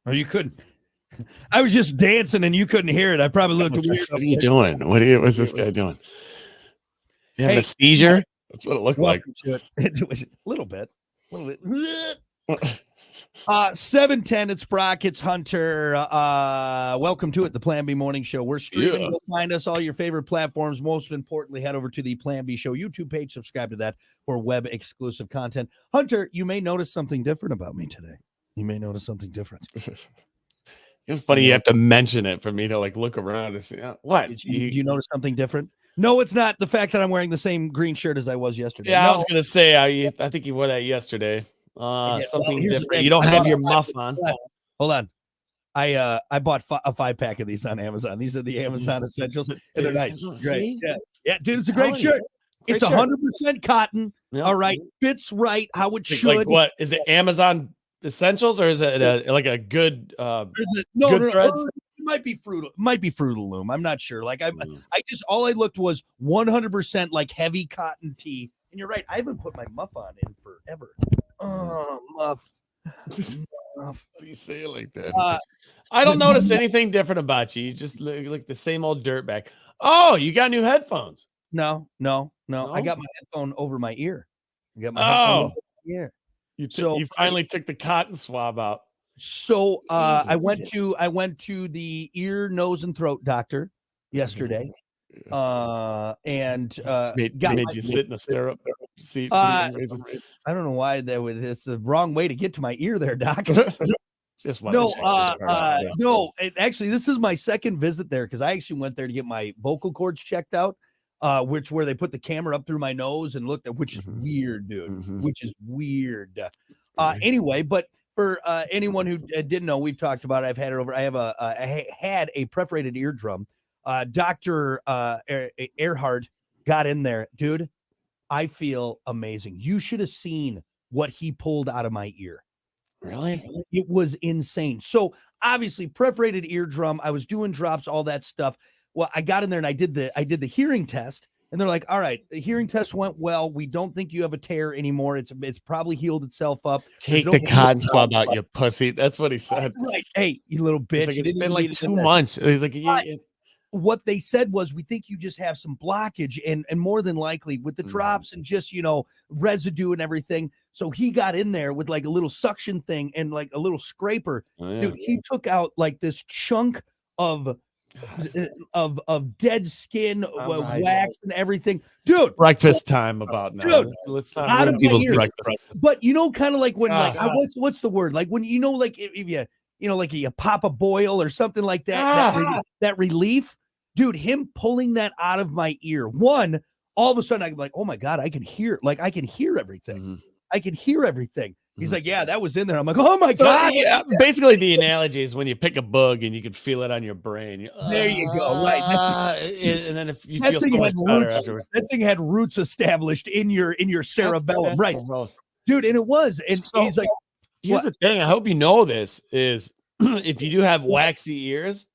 Oh, you couldn't. I was just dancing and you couldn't hear it. I probably looked weird. What are you doing? What's this guy doing? You having a seizure? That's what it looked like. To it. It was a little bit. 7:10. It's Brock. It's Hunter. Welcome to it, the Plan B Morning Show. We're streaming. You'll find us all your favorite platforms. Most importantly, head over to the Plan B Show YouTube page. Subscribe to that for web exclusive content. Hunter, you may notice something different about me today. You may notice something different. It's funny you have to mention it for me to like look around and see what. Do you notice something different? No, it's not the fact that I'm wearing the same green shirt as I was yesterday. Yeah, no. I was gonna say I think you wore that yesterday. Something different. You don't have your muff on. Hold on. I bought a 5-pack of these on Amazon. These are the Amazon essentials, and they're nice. Great. Yeah, dude, it's a great shirt. It's 100% cotton. Yep. All right, fits right how it should. Like what is it? Amazon essentials, or is it like a good? No. It might be Fruit of the Loom. I'm not sure. Like I just all I looked was 100% like heavy cotton tee. And you're right. I haven't put my muff on in forever. Oh, muff. How do you say it like that? I don't notice anything different about you. You just look like the same old dirtbag. Oh, you got new headphones? No. I got my headphone over my ear. Headphone over my ear. You finally took the cotton swab out. So I went to the ear, nose, and throat doctor yesterday. And made you sit in a stirrup seat. I don't know why it's the wrong way to get to my ear there, doc. Actually, this is my second visit there because I actually went there to get my vocal cords checked out, where they put the camera up through my nose and looked at, which is weird, dude. Which is weird. Anyway, but for anyone who didn't know, we've talked about it. I've had it over. I had a perforated eardrum. Dr. Earhart got in there, dude. I feel amazing. You should have seen what he pulled out of my ear. Really? It was insane. So obviously perforated eardrum. I was doing drops, all that stuff. Well, I got in there and I did the hearing test, and they're like, all right, the hearing test went well. We don't think you have a tear anymore. It's probably healed itself up. Take the cotton swab out, you pussy. That's what he said. Right. Hey, you little bitch. Like, it's been like 2 months. He's like, what they said was, we think you just have some blockage and more than likely with the drops and just, residue and everything. So he got in there with like a little suction thing and like a little scraper. Dude, he took out like this chunk of dead skin, wax and everything. Dude, it's breakfast time about now. Dude, let's not ruin people's breakfast. But kind of like when what's the word? Like when like if you like you pop a boil or something like that, that relief, dude, him pulling that out of my ear. One, all of a sudden I'm like, oh my God, I can hear everything. I can hear everything. He's like, yeah, that was in there. I'm like, oh my God. Yeah, basically the analogy is when you pick a bug and you can feel it on your brain. There you go. Right. And then if you feel so much better afterwards. That thing had roots established in your cerebellum. That's right. Gross. Dude. And it was. And so, he's like, here's the thing. I hope you know this is if you do have waxy ears,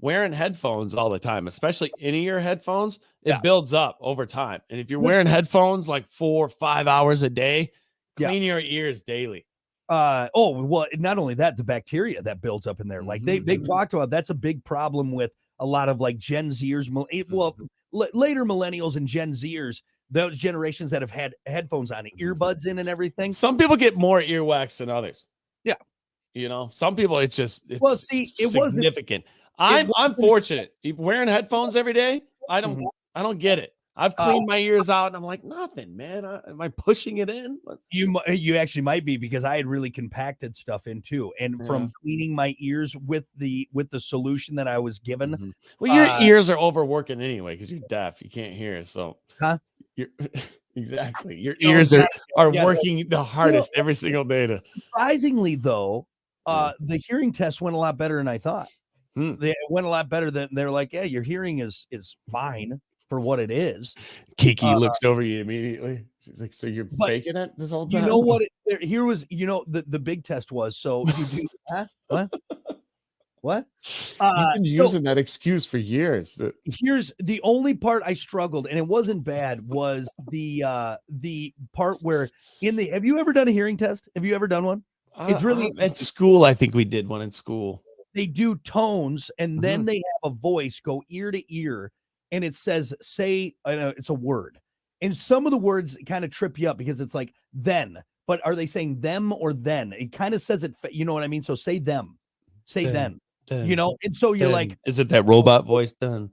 wearing headphones all the time, especially in-ear headphones, it builds up over time. And if you're wearing headphones like 4 or 5 hours a day, clean your ears daily. Not only that, the bacteria that builds up in there. Like they've talked about, that's a big problem with a lot of like Gen Zers. Later millennials and Gen Zers, those generations that have had headphones on, earbuds in and everything. Some people get more earwax than others. Yeah. Some people it's significant. I'm fortunate. Wearing headphones every day, I don't get it. I've cleaned my ears out and I'm like, nothing, man. Am I pushing it in? You actually might be, because I had really compacted stuff in too. And from cleaning my ears with the solution that I was given. Well, your ears are overworking anyway, because you're deaf. You can't hear. So exactly. Your ears are working the hardest every single day. Surprisingly though, the hearing test went a lot better than I thought. They went a lot better than they're like, yeah, your hearing is fine for what it is. Kiki looks over you immediately. She's like, so you're faking it this whole time? You know what? Here was, the big test was, so you do what? You've been using that excuse for years. Here's the only part I struggled, and it wasn't bad, was the part where have you ever done a hearing test? Have you ever done one? It's really at school. I think we did one in school. They do tones, and then they have a voice go ear to ear, and it says, say, it's a word. And some of the words kind of trip you up because it's like then, but are they saying them or then? It kind of says it, you know what I mean? So say them, say then, you know? And so you're like, is it that robot voice done?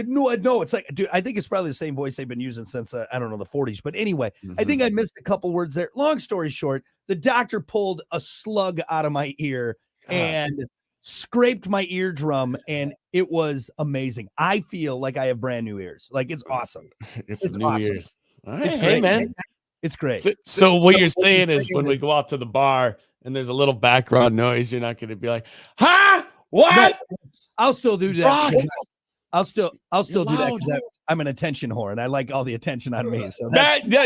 No, it's like, dude, I think it's probably the same voice they've been using since, I don't know, the 40s. But anyway, I think I missed a couple words there. Long story short, the doctor pulled a slug out of my ear and scraped my eardrum, and it was amazing. I feel like I have brand new ears. Like, it's awesome. It's new awesome. Ears. All right, it's hey, great, man. It's great. So what you're saying is when we go out to the bar and there's a little background noise, you're not going to be like, huh? What? No, I'll still do that. I'll still do that because I'm an attention whore and I like all the attention on me. So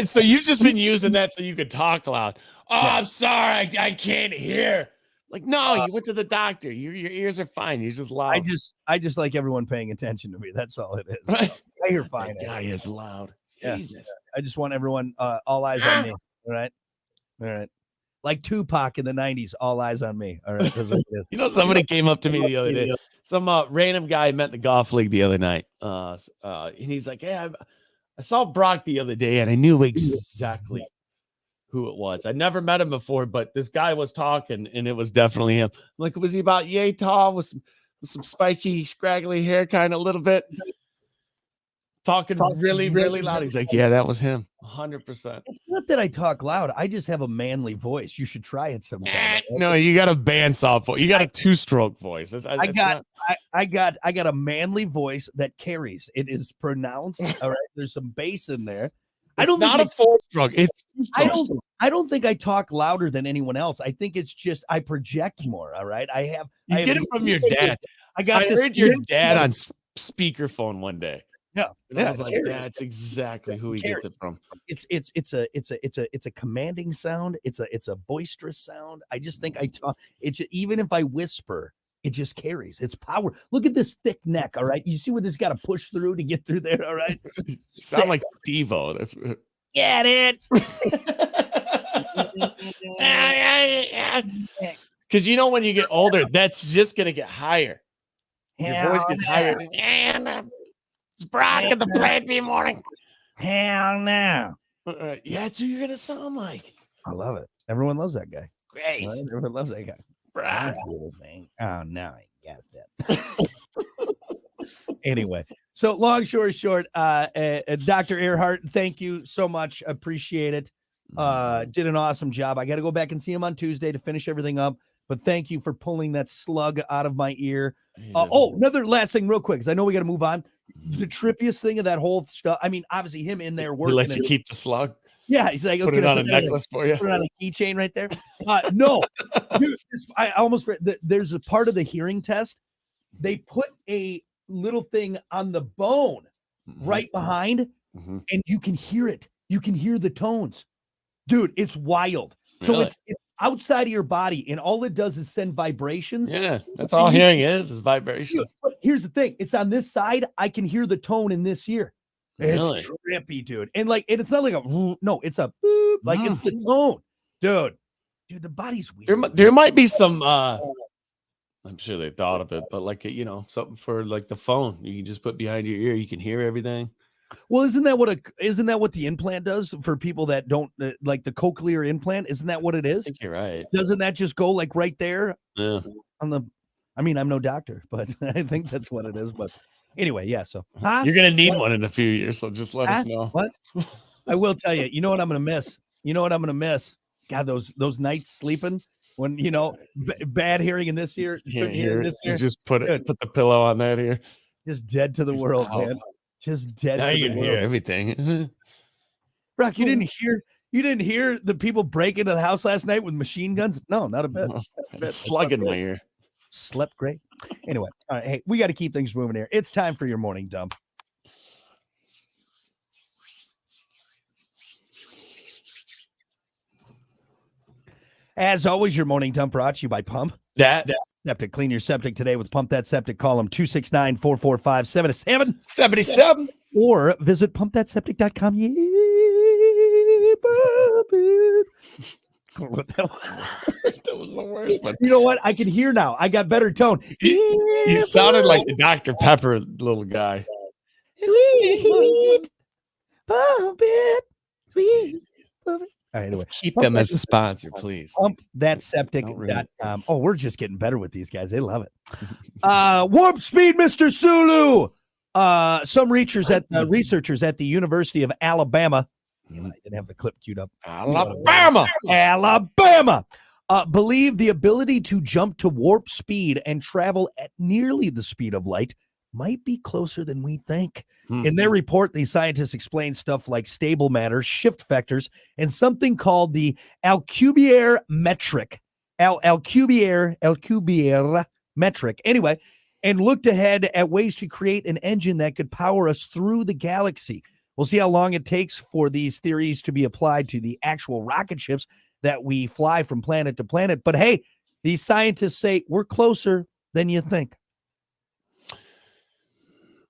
so you've just been using that so you could talk loud. Oh, yeah. I'm sorry, I can't hear. Like, no, you went to the doctor. Your ears are fine. You're just loud. I just like everyone paying attention to me. That's all it is. So I hear fine. That guy is loud. Yeah. Jesus. I just want everyone all eyes on me. All right. Like Tupac in the 90s, all eyes on me. All right. You know, somebody came up to me the other day. Some random guy I met in the golf league the other night. And he's like, hey, I saw Brock the other day and I knew exactly who it was. I never met him before, but this guy was talking and it was definitely him. I'm like, was he about yay tall with some spiky, scraggly hair, kind of a little bit? Talking really, really loud. He's like, yeah, that was him. 100%. It's not that I talk loud. I just have a manly voice. You should try it sometime. No, you got a bandsaw voice. You got a two-stroke voice. I got a manly voice that carries. It is pronounced. All right. There's some bass in there. It's not a four-stroke. It's I don't think I talk louder than anyone else. I think it's just I project more. All right. I get it from your dad. I heard your dad on speakerphone one day. Yeah, I was like, that's exactly who he gets it from. It's a commanding sound. It's a boisterous sound. I just think I talk. It's even if I whisper, it just carries. It's power. Look at this thick neck. All right, you see what this got to push through to get through there. All right, sound like Steve-O. That's get it. Because you know when you get older, that's just gonna get higher. Your voice gets higher. It's Brock in the Playboy morning. Hell no. Yeah, that's who you're gonna sound like. I love it. Everyone loves that guy. Great. Right? Everyone loves that guy. Brock. Oh no, I guessed it. Anyway, so long story short, Dr. Earhart, thank you so much. Appreciate it. Did an awesome job. I got to go back and see him on Tuesday to finish everything up. But thank you for pulling that slug out of my ear. Another last thing real quick, because I know we got to move on. The trippiest thing of that whole stuff, I mean, obviously him in there working. He lets you keep the slug. Yeah, he's like, put it on a necklace for you. Put it on a keychain right there. No, dude, I almost there's a part of the hearing test. They put a little thing on the bone right behind, and you can hear it. You can hear the tones, dude. It's wild. So really? It's outside of your body, and all it does is send vibrations. Yeah, that's all hearing is vibration. But here's the thing: it's on this side. I can hear the tone in this ear. Really? It's trippy, dude. And it's not like a no, it's a boop, like it's the tone, dude. Dude, the body's weird. There might be some. I'm sure they thought of it, but something for like the phone you can just put behind your ear. You can hear everything. Well, isn't that what the implant does for people that don't like the cochlear implant? Isn't that what it is? I think you're right. Doesn't that just go like right there? Yeah. I mean, I'm no doctor, but I think that's what it is. But anyway, yeah. So you're gonna need one in a few years, so just let us know. What? I will tell you. You know what I'm gonna miss? God, those nights sleeping when bad hearing in this ear, can't hear this ear. You just put the pillow on that ear. Just dead to the world, man. Just dead. Now you can hear everything. Brock, you didn't hear the people break into the house last night with machine guns? No, not a bit. Slug in my ear. Slept great. Anyway, all right. Hey, we got to keep things moving here. It's time for your morning dump. As always, your morning dump brought to you by Pump That Septic. Clean your septic today with Pump That Septic. Call them 269-445-7777 or visit pumpthatseptic.com. Yeah, That was the worst one. You know what? I can hear now. I got better tone. You sounded like the Dr. Pepper little guy. Sweet, pump it, sweet. Pump it. All right, anyway. Let's keep them as a sponsor, please. Pumpthatseptic.com. Oh, we're just getting better with these guys. They love it. Warp speed, Mr. Sulu. Some researchers at the University of Alabama. I didn't have the clip queued up. Alabama believe the ability to jump to warp speed and travel at nearly the speed of light might be closer than we think. In their report, these scientists explain stuff like stable matter, shift vectors, and something called the Alcubierre metric. Alcubierre metric. Anyway, and looked ahead at ways to create an engine that could power us through the galaxy. We'll see how long it takes for these theories to be applied to the actual rocket ships that we fly from planet to planet. But hey, these scientists say we're closer than you think.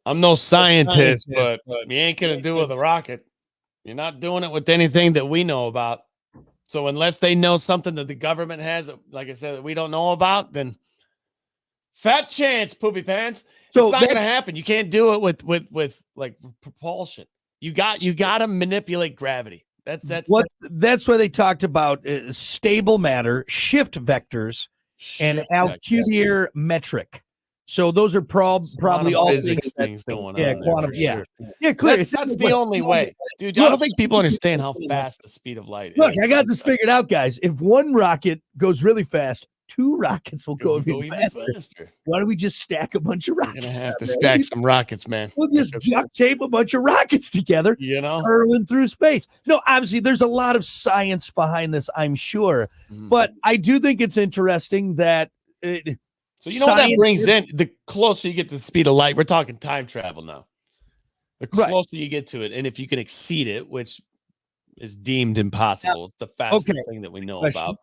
I'm no scientist, but you ain't going to do it with a rocket. You're not doing it with anything that we know about. So unless they know something that the government has, like I said, that we don't know about, then fat chance, poopy pants. So it's not going to happen. You can't do it with like propulsion. You got to manipulate gravity. That's why they talked about stable matter, shift vectors, and Alcubierre metric. So those are probably all things going on. Quantum, yeah, clear. That's the only way, dude. I don't think people understand how fast the speed of light is. Look, I got this figured out, guys. If one rocket goes really fast, 2 rockets will go even faster. Why don't we just stack a bunch of rockets? We're gonna have to stack some rockets, man. We'll just duct tape a bunch of rockets together, hurling through space. No, obviously, there's a lot of science behind this, I'm sure. But I do think it's interesting that. So you know what that brings in? The closer you get to the speed of light, we're talking time travel now. The closer you get to it, and if you can exceed it, which is deemed impossible, it's the fastest thing that we know about.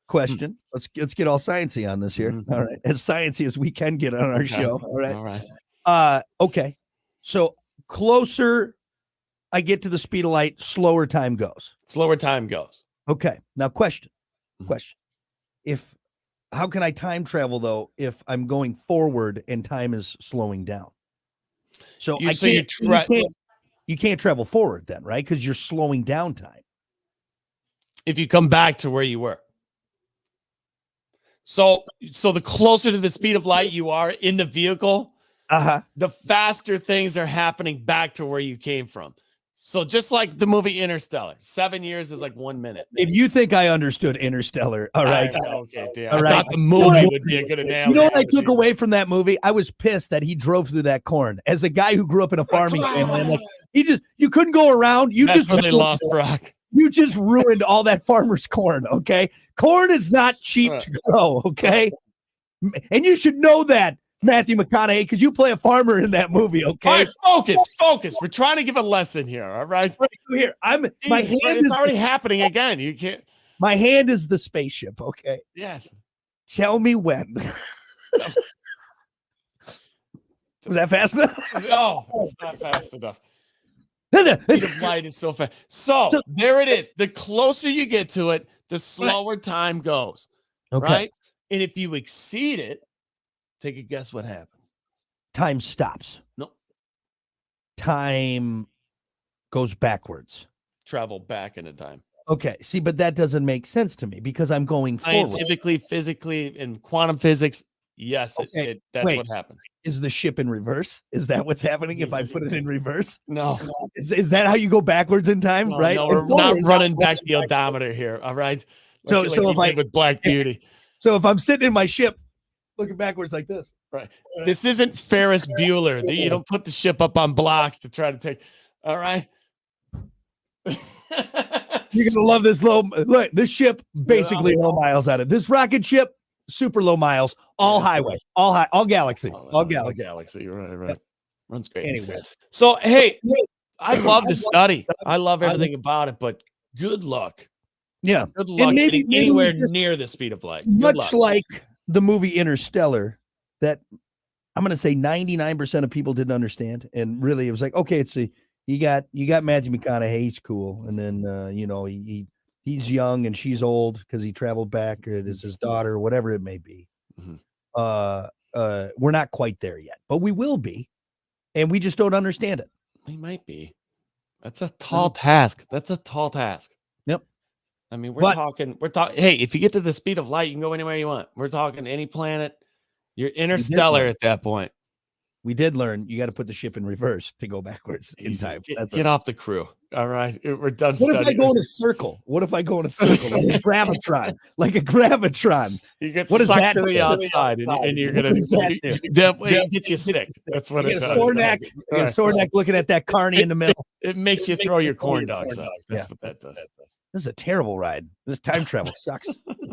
Question. Let's get all sciencey on this here. All right, as sciencey as we can get on our show. All right. Okay. So closer I get to the speed of light, slower time goes. Okay. Now question. How can I time travel though if I'm going forward and time is slowing down? So you can't travel forward then, right? Because you're slowing down time. If you come back to where you were. So the closer to the speed of light you are in the vehicle, the faster things are happening back to where you came from. So just like the movie Interstellar, 7 years is like 1 minute. If you think I understood Interstellar, all right. Okay, damn. I thought the movie would be a good analogy. You know what I took away from that movie? I was pissed that he drove through that corn. As a guy who grew up in a farming family, I'm like, you couldn't go around. That's where they lost Brock. You just ruined all that farmer's corn, okay? Corn is not cheap to grow, okay? And you should know that, Matthew McConaughey, because you play a farmer in that movie, okay? All right, focus. We're trying to give a lesson here, all right? Here, it's already happening again. You can't. My hand is the spaceship, okay? Yes. Tell me when. Was that fast enough? No, it's not fast enough. The speed of light is so fast. So there it is. The closer you get to it, the slower time goes. Okay. Right? And if you exceed it, take a guess what happens. Time stops. No. Time goes backwards. Travel back into time. Okay. See, but that doesn't make sense to me because I'm going forward. Scientifically, physically, in quantum physics, yes, that's what happens. Is the ship in reverse? Is that what's happening if I put it in reverse? No. Is that how you go backwards in time? Right? No, we're not running back the odometer here. All right. So if I with Black Beauty. So if I'm sitting in my ship looking backwards like this. Right. This isn't Ferris Bueller. You don't put the ship up on blocks to try to take. All right. You're gonna love this look. This ship basically no miles out of this rocket ship. Super low miles, all highway, all galaxy, all galaxy. Right. Runs great. Anyway, so hey, I love the study. I love everything about it, but good luck. Yeah, good luck getting anywhere near the speed of light. Much like the movie Interstellar, that I'm going to say 99% of people didn't understand, and really it was like, okay, you got Matthew McConaughey, he's cool, and then he he's young and she's old because he traveled back. It is his daughter, whatever it may be. We're not quite there yet, but we will be, and we just don't understand it. We might be. That's a tall task. Yep. I mean, we're talking. Hey, if you get to the speed of light, you can go anywhere you want. We're talking any planet. You're interstellar at that point. We did learn you got to put the ship in reverse to go backwards in time. Get off the crew. All right. We're done. What if I go in a circle? Like a gravitron? You get sucked to the outside and you're going to get you sick. That's what it does. Sornak looking at that carny in the middle. It makes you throw your corn dogs up. That's what that does. This is a terrible ride. This time travel sucks.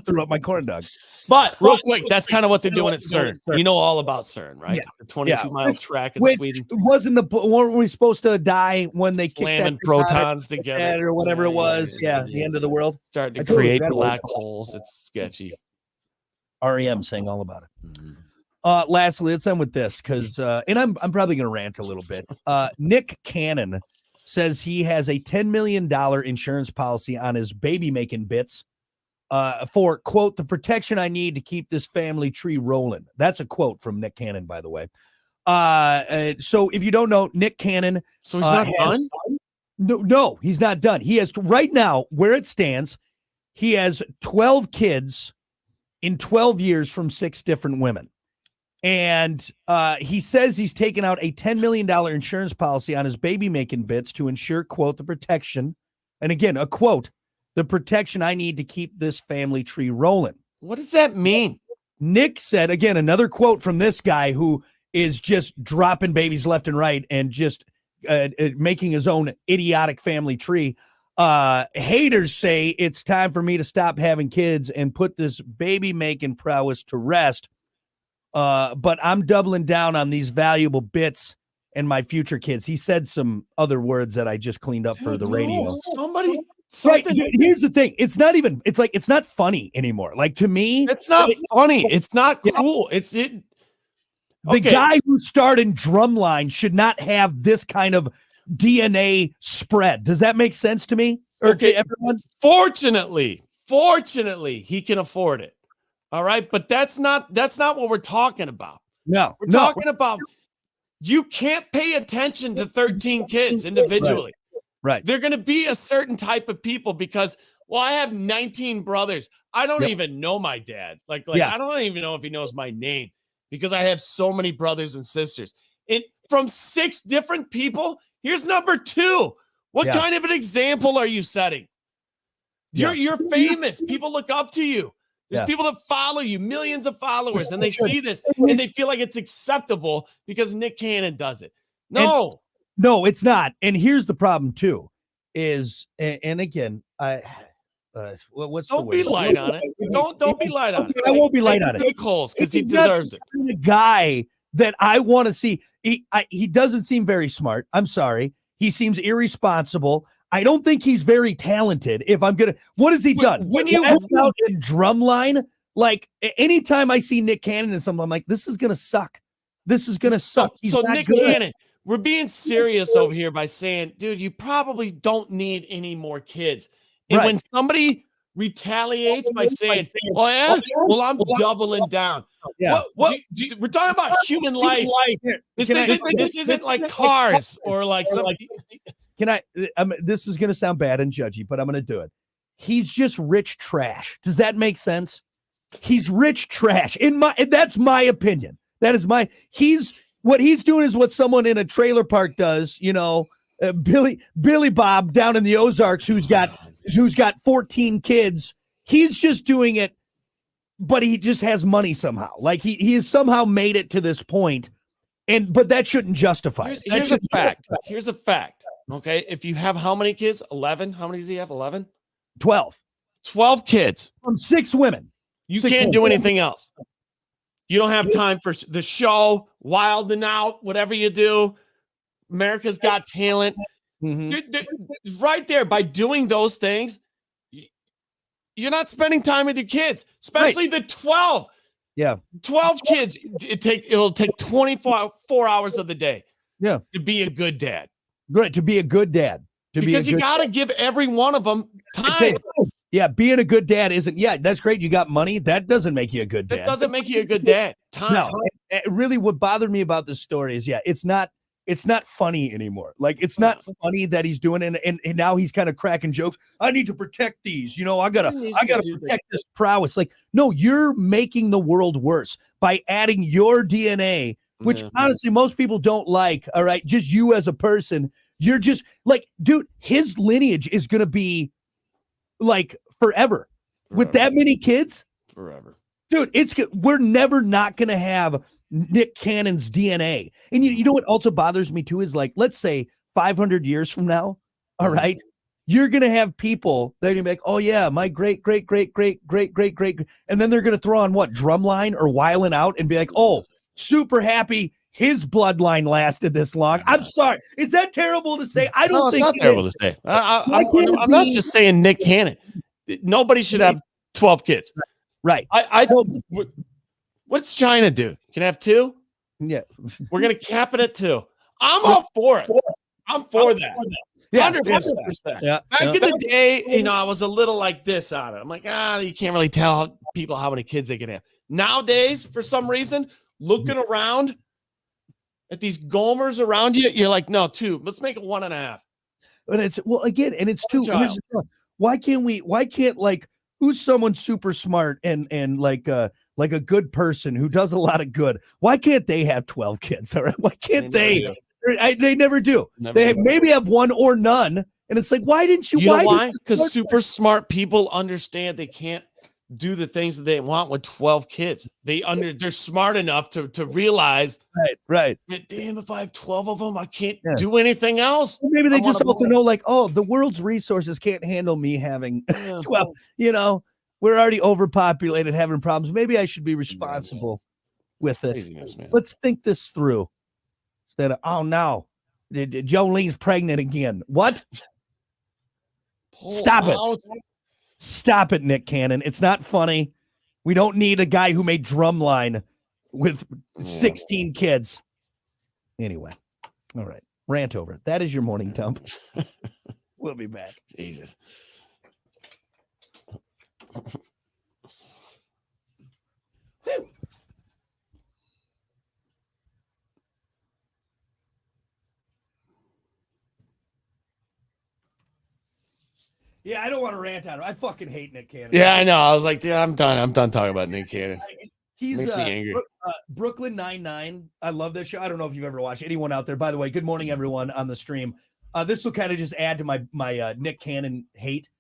Threw up my corn dog. But real quick, that's kind of what they're doing at CERN. You know all about CERN, right? Yeah. The 22-mile track in Sweden. Weren't we supposed to die when they slamming protons together or whatever it was? Yeah, the end of the world. Starting to create black holes. It's sketchy. REM saying all about it. Lastly, let's end with this because, and I'm probably going to rant a little bit. Nick Cannon says he has a $10 million insurance policy on his baby making bits for, quote, the protection I need to keep this family tree rolling. That's a quote from Nick Cannon, by the way. So if you don't know, Nick Cannon. So he's not done? No, he's not done. He has right now, where it stands, he has 12 kids in 12 years from 6 different women. And he says he's taken out a $10 million insurance policy on his baby making bits to ensure, quote, the protection. And again, a quote, the protection I need to keep this family tree rolling. What does that mean? Nick said, again, another quote from this guy who is just dropping babies left and right and just making his own idiotic family tree. Haters say it's time for me to stop having kids and put this baby making prowess to rest. But I'm doubling down on these valuable bits and my future kids. He said some other words that I just cleaned up for the radio. Right. Here's the thing. It's not funny anymore. Like, to me, it's not funny. It's not cool. The guy who starred in Drumline should not have this kind of DNA spread. Does that make sense to me? Or to everyone? Fortunately, he can afford it. All right, but that's not what we're talking about. No, we're talking about you can't pay attention to 13 kids individually. Right. They're going to be a certain type of people because, well, I have 19 brothers. I don't even know my dad. I don't even know if he knows my name because I have so many brothers and sisters. And from 6 different people, here's number 2. What kind of an example are you setting? You're famous. People look up to you. There's people that follow you, millions of followers, and they see this and they feel like it's acceptable because Nick Cannon does it. No, it's not. And here's the problem too, is, and again, what's don't be light on it. Don't be light on it. I won't be light on it. Because he deserves it. The guy that I want to see, he doesn't seem very smart. I'm sorry. He seems irresponsible. I don't think he's very talented. What has he done? When you out in Drumline, like anytime I see Nick Cannon and something, I'm like, this is gonna suck. This is gonna suck. So Nick Cannon, we're being serious over here by saying, dude, you probably don't need any more kids. And when somebody retaliates by saying, well, I'm doubling down. Yeah. We're talking about human life. This isn't like Cars or like something. This is going to sound bad and judgy, but I'm going to do it. He's just rich trash. Does that make sense? He's rich trash. That's my opinion. That is what he's doing is what someone in a trailer park does. Billy Bob down in the Ozarks, who's got 14 kids. He's just doing it, but he just has money somehow. Like he has somehow made it to this point, but that shouldn't justify it. Here's a fact. Here's a fact. Okay, if you have how many kids? 11? How many does he have? 11? 12. 12 kids. From 6 women. You can't do anything else. You don't have time for the show, Wild and Out, whatever you do. America's Got Talent. Mm-hmm. Right there, by doing those things, you're not spending time with your kids, especially the 12. Yeah. 12 kids. It'll take 24 hours of the day. Yeah. To be a good dad. Right, to be a good dad. Because you got to give every one of them time. Yeah, being a good dad isn't. Yeah, that's great. You got money. That doesn't make you a good dad. That doesn't make you a good dad. No, really, what bothered me about this story is, it's not funny anymore. Like, it's not funny that he's doing it, and now he's kind of cracking jokes. I need to protect these. I gotta protect this prowess. Like, no, you're making the world worse by adding your DNA, which honestly most people don't like. All right, just you as a person, you're just like, dude, his lineage is gonna be like forever. With that many kids, forever. Dude, we're never not going to have Nick Cannon's DNA. And you know what also bothers me too is, like, let's say 500 years from now, all right, you're going to have people that are going to be like, oh yeah, my great, great, great, great, great, great, great. And then they're going to throw on what, Drumline or Wildin' Out and be like, oh, super happy his bloodline lasted this long. I'm sorry. Is that terrible to say? I don't think it's not terrible to say. I'm not just saying Nick Cannon. Nobody should have 12 kids. Right. What's China do? Can I have 2? Yeah. We're going to cap it at 2. I'm all for it. I'm for that. 100%. Yeah. Back in the day, I was a little like this on it. I'm like, you can't really tell people how many kids they can have. Nowadays, for some reason, looking around at these Gomers around you, you're like, no, 2. Let's make it 1.5. But it's and it's 2. Why can't like, who's someone super smart and like a good person who does a lot of good? Why can't they have 12 kids? All right. Why can't they? They never do. Maybe have 1 or none. And it's like, why didn't you? Why? Because super smart people understand they can't do the things that they want with 12 kids. They're smart enough to realize, right. That, damn, if I have 12 of them, I can't do anything else. Well, maybe they just also know, like, oh, the world's resources can't handle me having 12. We're already overpopulated, having problems. Maybe I should be responsible with it. Let's think this through. Instead of, oh no, Jolene's pregnant again. What? Stop it, Nick Cannon. It's not funny. We don't need a guy who made Drumline with 16 kids. Anyway, all right. Rant over. That is your morning dump. We'll be back. Jesus. Yeah, I don't want to rant on him. I fucking hate Nick Cannon. Yeah, I know. I was like, I'm done. I'm done talking about Nick Cannon. He's makes me angry. Brooklyn Nine-Nine. I love this show. I don't know if you've ever watched. Anyone out there? By the way, good morning, everyone on the stream. This will kind of just add to my Nick Cannon hate.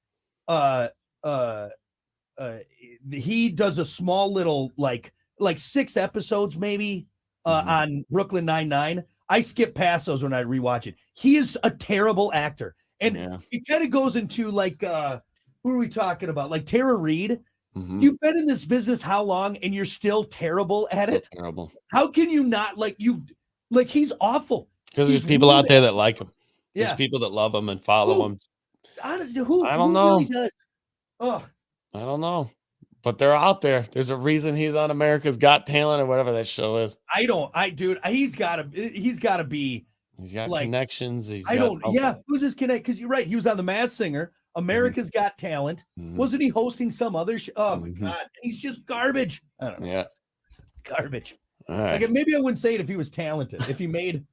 He does a small little like 6 episodes maybe on Brooklyn Nine-Nine. I skip past those when I rewatch it. He is a terrible actor. And it kind of goes into like, who are we talking about? Like Tara Reid. Mm-hmm. You've been in this business how long and you're still terrible at it? Terrible. How can you not he's awful. Because there's people out there that like him. There's people that love him and follow him. Honestly, I don't know. Really does? Oh, I don't know. But they're out there. There's a reason he's on America's Got Talent or whatever that show is. Dude, he's gotta be. He's got connections. Who's his connect? Because you're right. He was on The Masked Singer, America's Got Talent. Mm-hmm. Wasn't he hosting some other show? Oh my God. He's just garbage. I don't know. Yeah. Garbage. All right. Like, maybe I wouldn't say it if he was talented. If he made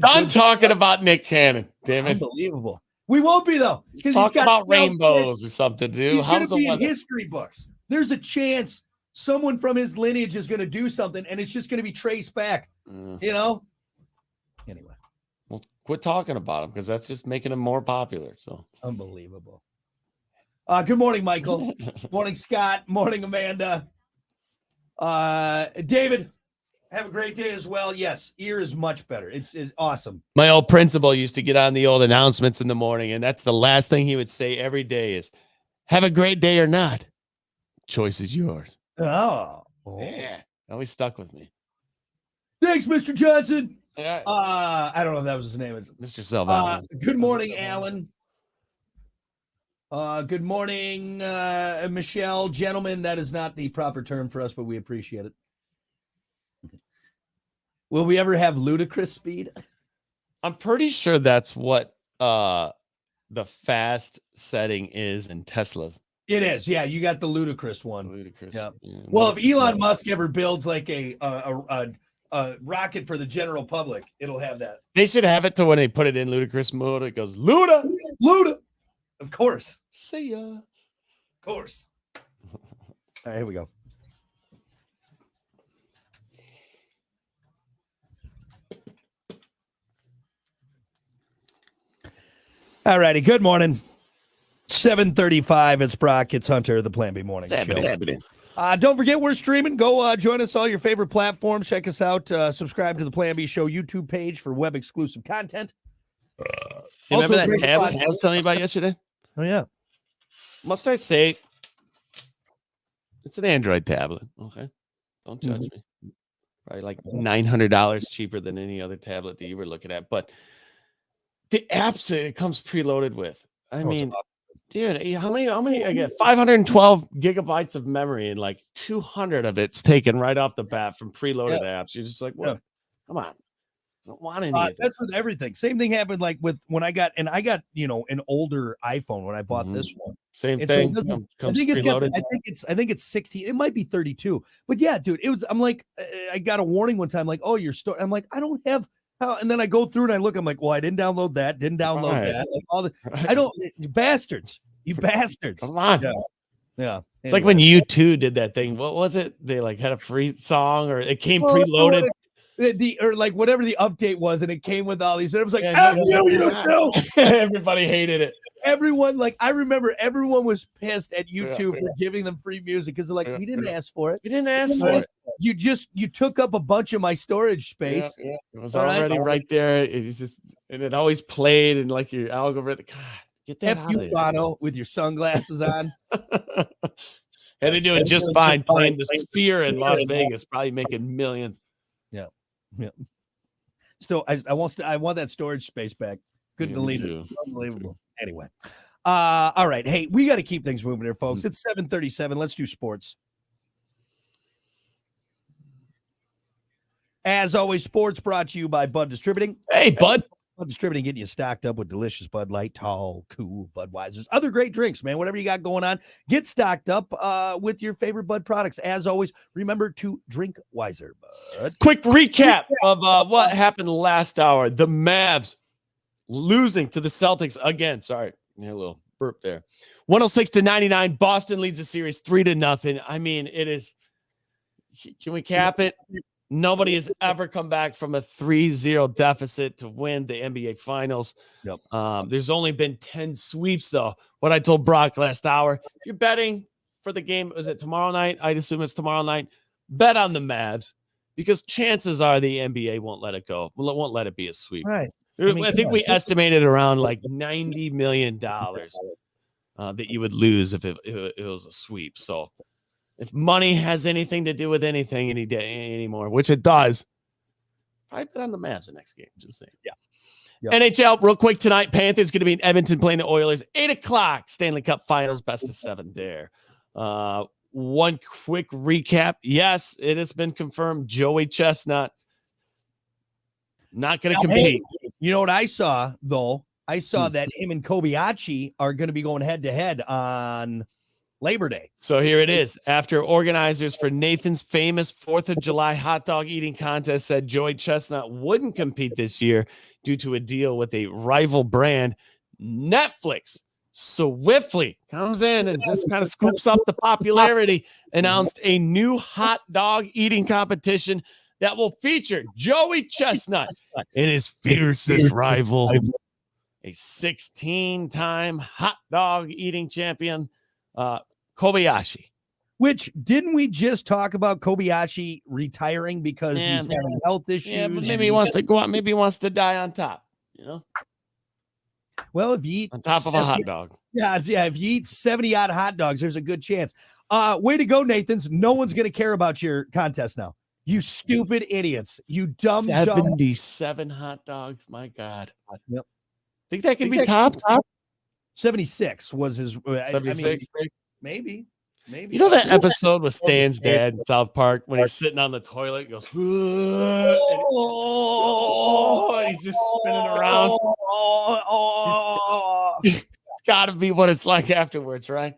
I'm talking about Nick Cannon. Damn it. Unbelievable. We won't be though. He's talking about rainbows or something, dude. He's gonna be in history books. There's a chance someone from his lineage is gonna do something and it's just gonna be traced back. Anyway. Well, quit talking about him because that's just making him more popular. So unbelievable. Good morning, Michael. Morning, Scott. Morning, Amanda. David, have a great day as well. Yes, ear is much better. It's awesome. My old principal used to get on the old announcements in the morning, and that's the last thing he would say every day is, have a great day or not. Choice is yours. Oh. Yeah. Always stuck with me. Thanks, Mr. Johnson. I don't know if that was his name. Mr. Selvin. Good morning, Alan. Good morning, Michelle. Gentlemen, that is not the proper term for us, but we appreciate it. Will we ever have ludicrous speed? I'm pretty sure that's what the fast setting is in Teslas. It is. Yeah, you got the ludicrous one. Ludicrous. Yeah. Well, if Elon Musk ever builds like a rocket for the general public, it'll have that. They should have it to when they put it in ludicrous mode. It goes Luda. Of course. See ya. Of course. All right, here we go. All righty. Good morning. 7:35. It's Brock. It's Hunter. The Plan B Morning Show. Happening. Don't forget we're streaming. Go join us all your favorite platforms. Check us out. Subscribe to the Plan B Show YouTube page for web exclusive content. Remember that tablet I was telling you about yesterday? Oh yeah. Must I say it's an Android tablet? Okay, don't judge me. Probably like $900 cheaper than any other tablet that you were looking at, but the apps that it comes preloaded with. I mean, dude, how many? I get 512 gigabytes of memory, and like 200 of it's taken right off the bat from preloaded apps. You're just like, what? Come on. I don't want any of this. That's with everything. Same thing happened like with when I got an older iPhone when I bought this one. Same thing. I think it's 16. It might be 32. But yeah, dude, I'm like, I got a warning one time, like, oh, your store. I'm like, I don't have how. And then I go through and I look, I'm like, well, I didn't download that. That. Like all the, I don't, you bastards. Come on. Yeah. It's like when U2 did that thing. What was it? They like had a free song or it came preloaded. Or like whatever the update was, and it came with all these. And it was like, everybody hated it. Everyone, like, I remember everyone was pissed at YouTube for giving them free music because they're like, we didn't ask for it. We didn't ask for it. You took up a bunch of my storage space. It was already right there. It's just, and it always played, and like your algorithm. God, get that out of here. Bono with your sunglasses on. And they're doing just fine playing the Sphere in Las Vegas, probably making millions. Yeah. Still, I want that storage space back. Couldn't delete it. Unbelievable. Anyway. All right. Hey, we got to keep things moving here, folks. It's 7:37. Let's do sports. As always, sports brought to you by Bud Distributing. Hey, Bud. Bud Distributing, getting you stocked up with delicious Bud Light, tall, cool Budweisers, other great drinks, man. Whatever you got going on, get stocked up with your favorite Bud products. As always, remember to drink wiser, Bud. Quick recap of what happened last hour. The Mavs losing to the Celtics again. Sorry, a little burp there. 106-99. Boston leads the series 3-0. I mean, it is. Can we cap it? Nobody has ever come back from a 3-0 deficit to win the NBA Finals. Yep. There's only been 10 sweeps, though. What I told Brock last hour, if you're betting for the game, is it tomorrow night? I'd assume it's tomorrow night. Bet on the Mavs because chances are the NBA won't let it go. Well, it won't let it be a sweep. Right. I think we estimated around like $90 million that you would lose if it was a sweep. So if money has anything to do with anything any day anymore, which it does, I bet on the Mavs the next game. Just saying. Yeah. Yep. NHL, real quick tonight. Panthers going to be in Edmonton playing the Oilers. 8:00 Stanley Cup Finals, best of 7 there. One quick recap. Yes, it has been confirmed. Joey Chestnut not going to compete. Hey, you know what I saw though? I saw that him and Kobayashi are going to be going head to head on Labor Day. So here it is. After organizers for Nathan's famous 4th of July hot dog eating contest said Joey Chestnut wouldn't compete this year due to a deal with a rival brand, Netflix swiftly comes in and just kind of scoops up the popularity, announced a new hot dog eating competition that will feature Joey Chestnut and his fiercest rival, a 16-time hot dog eating champion, Kobayashi. Which didn't we just talk about Kobayashi retiring because he's having health issues? Yeah, but maybe he wants to go out. Maybe he wants to die on top. You know. Well, if you eat on top of a hot dog, if you eat 70 odd hot dogs, there's a good chance. Way to go, Nathans! No one's going to care about your contest now. You stupid idiots! You dumb 77 hot dogs. My God. Yep. Think that can be top? 76 was his. 76. Maybe. Maybe. You know that episode with Stan's dad in South Park when he's sitting on the toilet, goes, and he's just spinning around. It's got to be what it's like afterwards, right?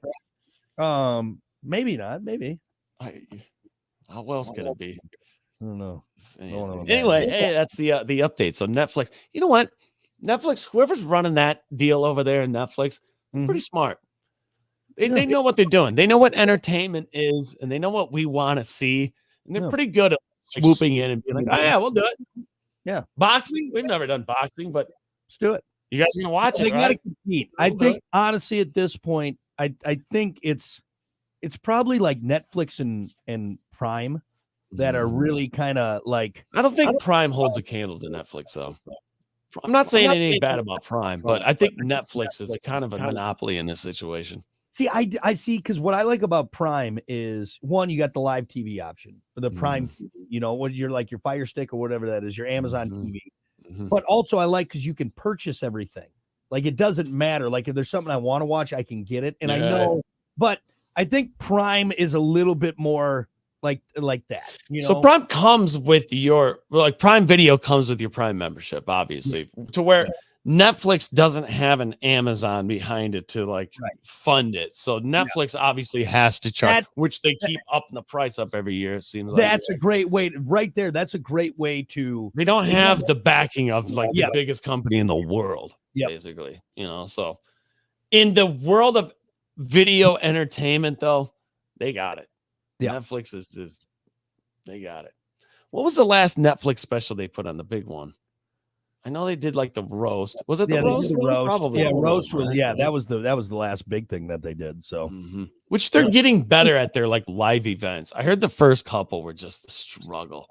Maybe not. Maybe. How else could it be? I don't know. Anyway, hey, that's the update. So Netflix, you know what? Netflix, whoever's running that deal over there in Netflix, pretty smart. They know what they're doing. They know what entertainment is, and they know what we want to see. And they're pretty good at swooping in and being like, "Oh yeah, we'll do it." Yeah, boxing. We've never done boxing, but let's do it. You guys are gonna watch it, they right? Gotta compete. I think honestly, at this point, I think it's probably like Netflix and Prime that are really kind of like. I don't think Prime holds a candle to Netflix, though. I'm not saying anything bad about Prime, but I think Netflix is kind of a monopoly in this situation. See, I see, because what I like about Prime is, one, you got the live TV option, the Prime, you know, what you're like your Fire Stick or whatever that is, your Amazon TV. But also I like because you can purchase everything. Like it doesn't matter. Like if there's something I want to watch, I can get it. And I know, but I think Prime is a little bit more like that. You know? So Prime comes with Prime Video comes with your Prime membership, obviously, to where Netflix doesn't have an Amazon behind it to fund it. So Netflix obviously has to charge, which they keep upping the price up every year. It seems like that's a great way right there. That's a great way to. They don't have the backing of the biggest company in the world, basically. You know, so in the world of video entertainment, though, they got it. Netflix is just, they got it. What was the last Netflix special they put on, the big one? I know they did like the roast. Was it the roast? Probably. Roast was. Yeah, that was the last big thing that they did. So, which they're getting better at their like live events. I heard the first couple were just a struggle.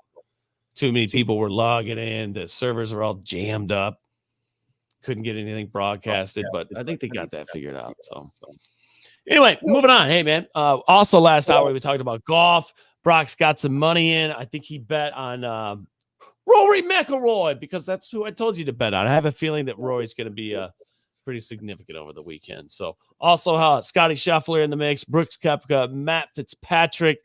Too many people were logging in. The servers were all jammed up. Couldn't get anything broadcasted, but I think they got that figured out. So anyway, moving on. Hey man. Also last hour we talked about golf. Brock's got some money in. I think he bet on Rory McIlroy, because that's who I told you to bet on. I have a feeling that Rory's going to be pretty significant over the weekend. So also Scotty Scheffler in the mix, Brooks Koepka, Matt Fitzpatrick,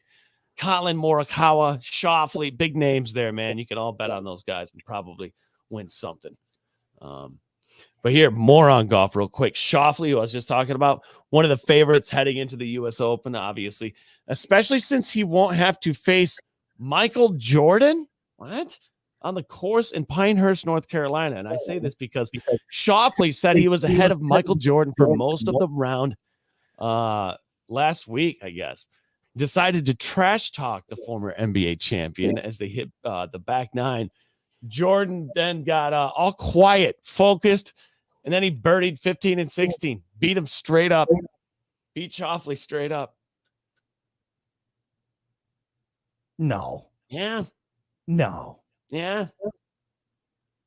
Colin Morikawa, Schauffele, big names there, man. You can all bet on those guys and probably win something. But here, more on golf real quick. Schauffele, who I was just talking about, one of the favorites heading into the U.S. Open, obviously, especially since he won't have to face Michael Jordan. What? On the course in Pinehurst, North Carolina. And I say this because Schauffele said he was ahead of Michael Jordan for most of the round last week, I guess. Decided to trash talk the former NBA champion as they hit the back nine. Jordan then got all quiet, focused, and then he birdied 15 and 16. Beat him straight up. Beat Schauffele straight up. No. Yeah. No. Yeah.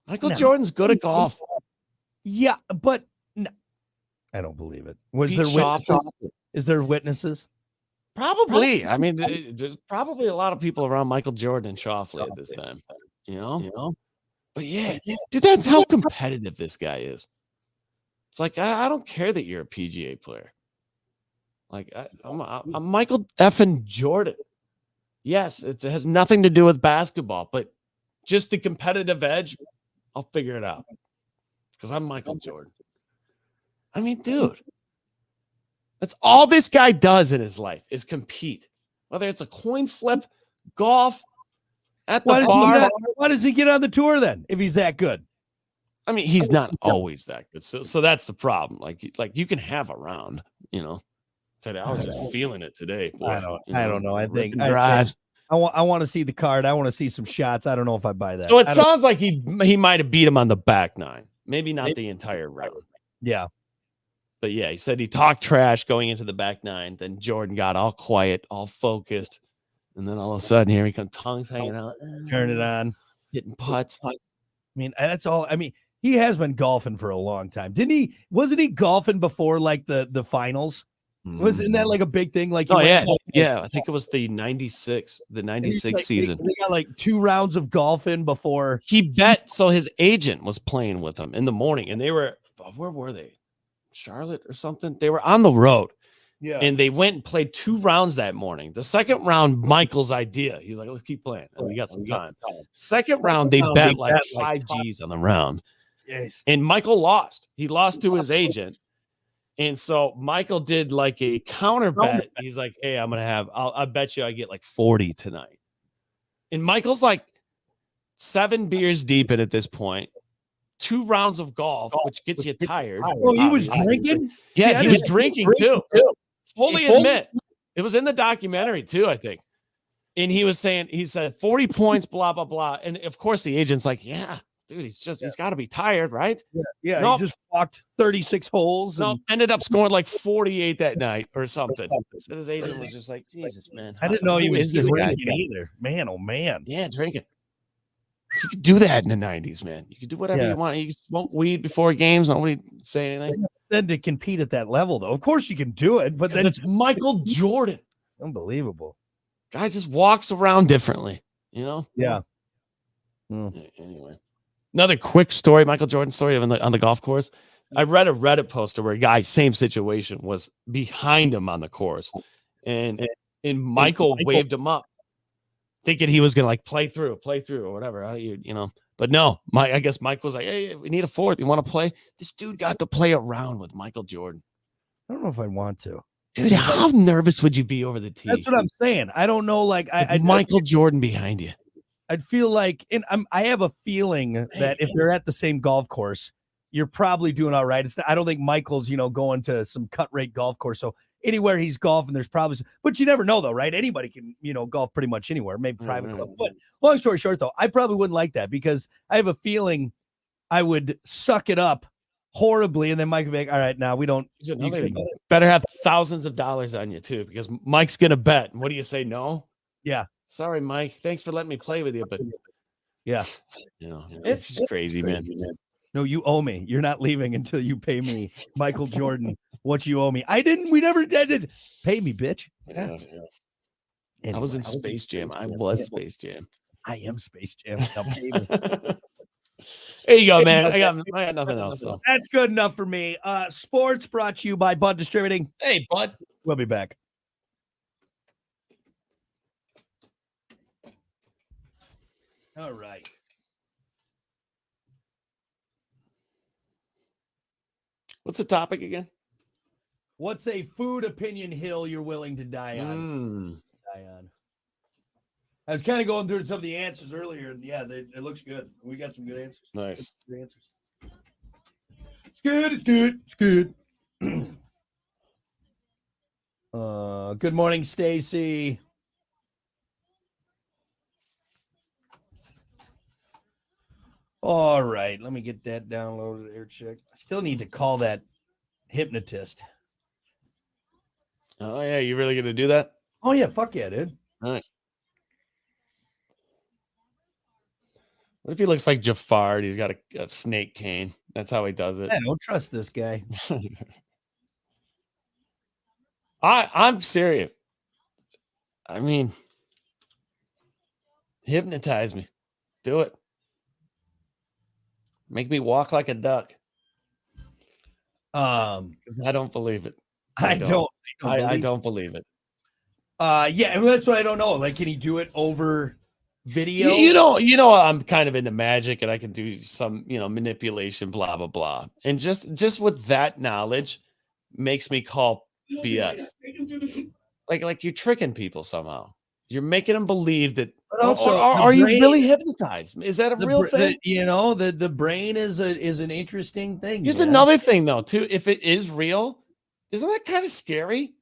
Michael Jordan's good at golf. Yeah, but no, I don't believe it. Was there witnesses? Is there witnesses? Probably. I mean, there's probably a lot of people around Michael Jordan and Schauffele at this time. You know? But yeah, dude, that's how competitive this guy is. It's like, I don't care that you're a PGA player. Like, I'm Michael effing Jordan. Yes, it has nothing to do with basketball, but just the competitive edge, I'll figure it out. Because I'm Michael Jordan. I mean, dude, that's all this guy does in his life is compete. Whether it's a coin flip, golf, at the bar. Why does he get on the tour then if he's that good? I mean, he's not always that good. So that's the problem. Like you can have a round, you know. Today, I was just feeling it today. Boy. I don't know. I think drives. I want to see the card. I want to see some shots. I don't know if I buy that. So it sounds like he might have beat him on the back nine. Maybe not the entire round. Yeah. But yeah, he said he talked trash going into the back nine. Then Jordan got all quiet, all focused. And then all of a sudden, here he comes, tongues hanging out. Turn it on. Hitting putts. I mean, that's all. I mean, he has been golfing for a long time. Wasn't he golfing before like the finals? Wasn't that like a big thing? Like, yeah. I think it was the 96 season. They got like 2 rounds of golf in before he bet. So his agent was playing with him in the morning, and they were, where were they? Charlotte or something. They were on the road, Yeah. And they went and played 2 rounds that morning. The second round, Michael's idea. He's like, let's keep playing. We got some time. Second round, they bet like 5 G's on the round. Yes. And Michael lost. He lost to his agent. And so Michael did like a counter bet. He's like, hey, I bet you I get like 40 tonight. And Michael's like 7 beers deep in at this point. 2 rounds of golf, which gets you tired. Oh, he was drinking? Yeah, he was drinking too. Fully admit. It was in the documentary too, I think. And he said 40 points, blah, blah, blah. And of course the agent's like, yeah, dude, he's got to be tired, right? Yeah. Nope. He just walked 36 holes. No, ended up scoring like 48 that night or something. So his agent was just like, Jesus, man. I didn't know he was this guy drinking either. Man, oh man. Yeah, drinking. You could do that in the 90s, man. You could do whatever you want. You could smoke weed before games. Nobody say anything. Then to compete at that level, though, of course you can do it, but then it's Michael Jordan. Unbelievable. Guy just walks around differently, you know? Yeah. Anyway, another quick story, Michael Jordan story on the golf course. I read a Reddit poster where a guy, same situation, was behind him on the course, and Michael waved him up, thinking he was gonna like play through or whatever, you know. But no, I guess Mike was like, hey, we need a fourth. You want to play? This dude got to play around with Michael Jordan. I don't know if I want to. Dude, how nervous would you be over the tee? That's what I'm saying. I don't know. Like Michael Jordan behind you. I'd feel like, and I have a feeling that if they're at the same golf course, you're probably doing all right. I don't think Michael's, going to some cut rate golf course. So anywhere he's golfing, there's probably, but you never know though, right? Anybody can, golf pretty much anywhere, maybe private club. But long story short though, I probably wouldn't like that because I have a feeling I would suck it up horribly, and then Mike would be like, all right, now we don't. Better have thousands of dollars on you too, because Mike's gonna bet. What do you say? No. Yeah. Sorry, Mike. Thanks for letting me play with you, but yeah, it's just crazy, man. No, you owe me. You're not leaving until you pay me, Michael Jordan, what you owe me. We never did. Pay me, bitch. Yeah. Anyway, I was in Space Jam. I was Space Jam. I am Space Jam. Now pay me. There you go, man. I got nothing else. So. That's good enough for me. Sports brought to you by Bud Distributing. Hey, Bud. We'll be back. All right. What's the topic again? What's a food opinion hill you're willing to die on? I was kind of going through some of the answers earlier, and yeah, it looks good. We got some good answers. Nice. Good answers. It's good. It's good. It's good. Good morning, Stacy. All right, let me get that downloaded. Air check. I still need to call that hypnotist. Oh yeah, you really gonna do that? Oh yeah, fuck yeah, dude. Nice. What if he looks like Jafar and he's got a snake cane? That's how he does it. I don't trust this guy. I'm serious. I mean, hypnotize me. Do it. Make me walk like a duck. I don't believe it. I don't believe it. Yeah, and that's what I don't know. Like, can he do it over video? You know, I'm kind of into magic, and I can do some, manipulation, blah blah blah. And just with that knowledge, makes me call BS. Like you're tricking people somehow. You're making them believe that. But also, are you really hypnotized? Is that a real thing? The brain is an interesting thing. Here's another thing though, too. If it is real, isn't that kind of scary?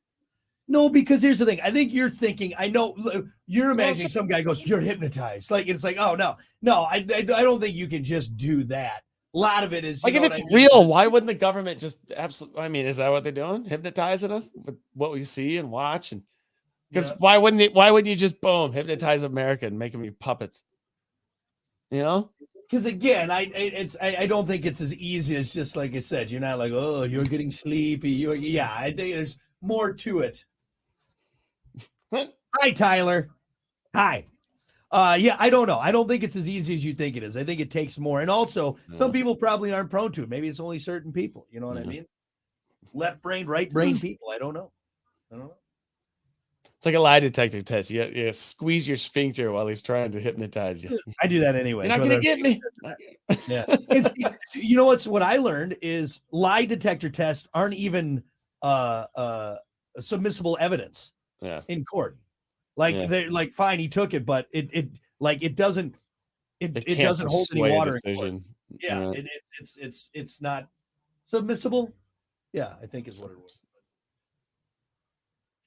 No, because here's the thing. I think you're thinking. I know you're imagining some guy goes, "You're hypnotized." Like it's like, oh no. I don't think you can just do that. A lot of it is like if it's real, why wouldn't the government just absolutely? I mean, is that what they're doing? Hypnotizing us with what we see and watch and. Because why wouldn't you just boom hypnotize America and make them be puppets? Because again, I don't think it's as easy as just like I said. You're not like, oh, you're getting sleepy. I think there's more to it. Hi, Tyler. Hi. I don't know. I don't think it's as easy as you think it is. I think it takes more, and also some people probably aren't prone to it. Maybe it's only certain people. You know what I mean? Left brain, right brain people. I don't know. I don't know. It's like a lie detector test. You squeeze your sphincter while he's trying to hypnotise you. I do that anyway. You're not gonna get me. Yeah. You know what I learned is lie detector tests aren't even submissible evidence in court. Like they're like, fine, he took it, but it doesn't hold any water in court. Yeah, right. It's not submissible. Yeah, I think is what it was.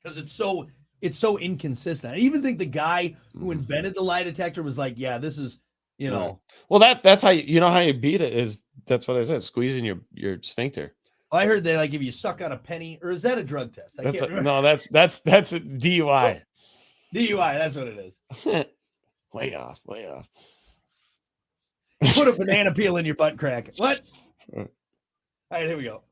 Because it's so inconsistent. I even think the guy who invented the lie detector was like, yeah, this is, Well, that's how you know how you beat it is that's what I said, squeezing your sphincter. I heard they like if you suck on a penny, or is that a drug test? That's a DUI. DUI, that's what it is. Way off. Put a banana peel in your butt crack. What? All right, here we go.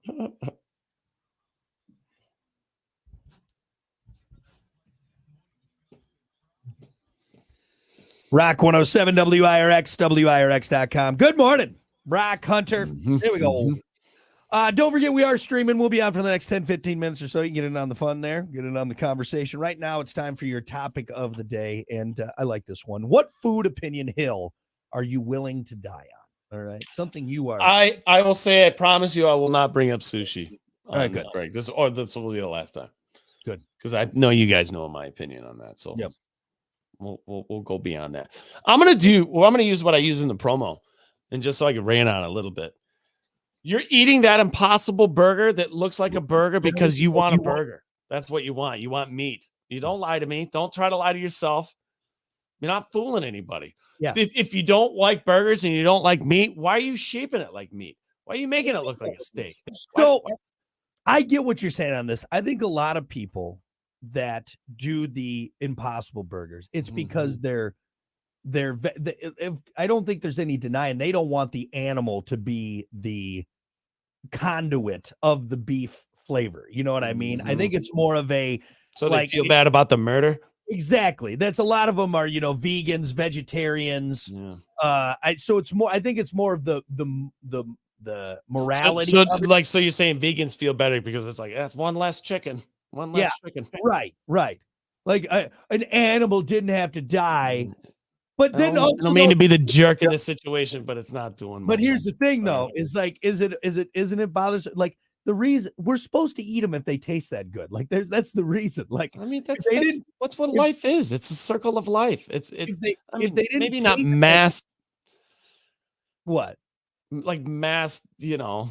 Rock 107 WIRX, WIRX.com. Good morning, Brock Hunter. Here we go. Don't forget, we are streaming. We'll be on for the next 10, 15 minutes or so. You can get in on the fun there, get in on the conversation. Right now, it's time for your topic of the day, and I like this one. What food opinion hill are you willing to die on? All right, something you are. I will say, I promise you, I will not bring up sushi. All right, good. Greg. This will be the last time. Good, because I know you guys know my opinion on that. So yep. We'll go beyond that. I'm gonna use what I use in the promo, and just so I can rain on a little bit. You're eating that Impossible Burger that looks like a burger because you want a burger. That's what you want. You want meat. You don't lie to me. Don't try to lie to yourself. You're not fooling anybody. Yeah. If you don't like burgers and you don't like meat, why are you shaping it like meat? Why are you making it look like a steak? So I get what you're saying on this. I think a lot of people that do the Impossible Burgers, it's because I don't think there's any denying they don't want the animal to be the conduit of the beef flavor. You know what I mean? I think it's more of a they feel bad about the murder. Exactly. That's a lot of them are, vegans, vegetarians. Yeah. So it's more, I think it's more of the morality. So you're saying vegans feel better because it's like, that's one less chicken. One less chicken. Right. Like an animal didn't have to die. But then I don't mean to be the jerk in this situation, but it's not doing much. But here's the thing, though, is like, isn't it bothersome? Like the reason we're supposed to eat them if they taste that good. Like that's the reason. Like, I mean, that's what life is. It's a circle of life. If they didn't maybe not mass. What? Like mass, the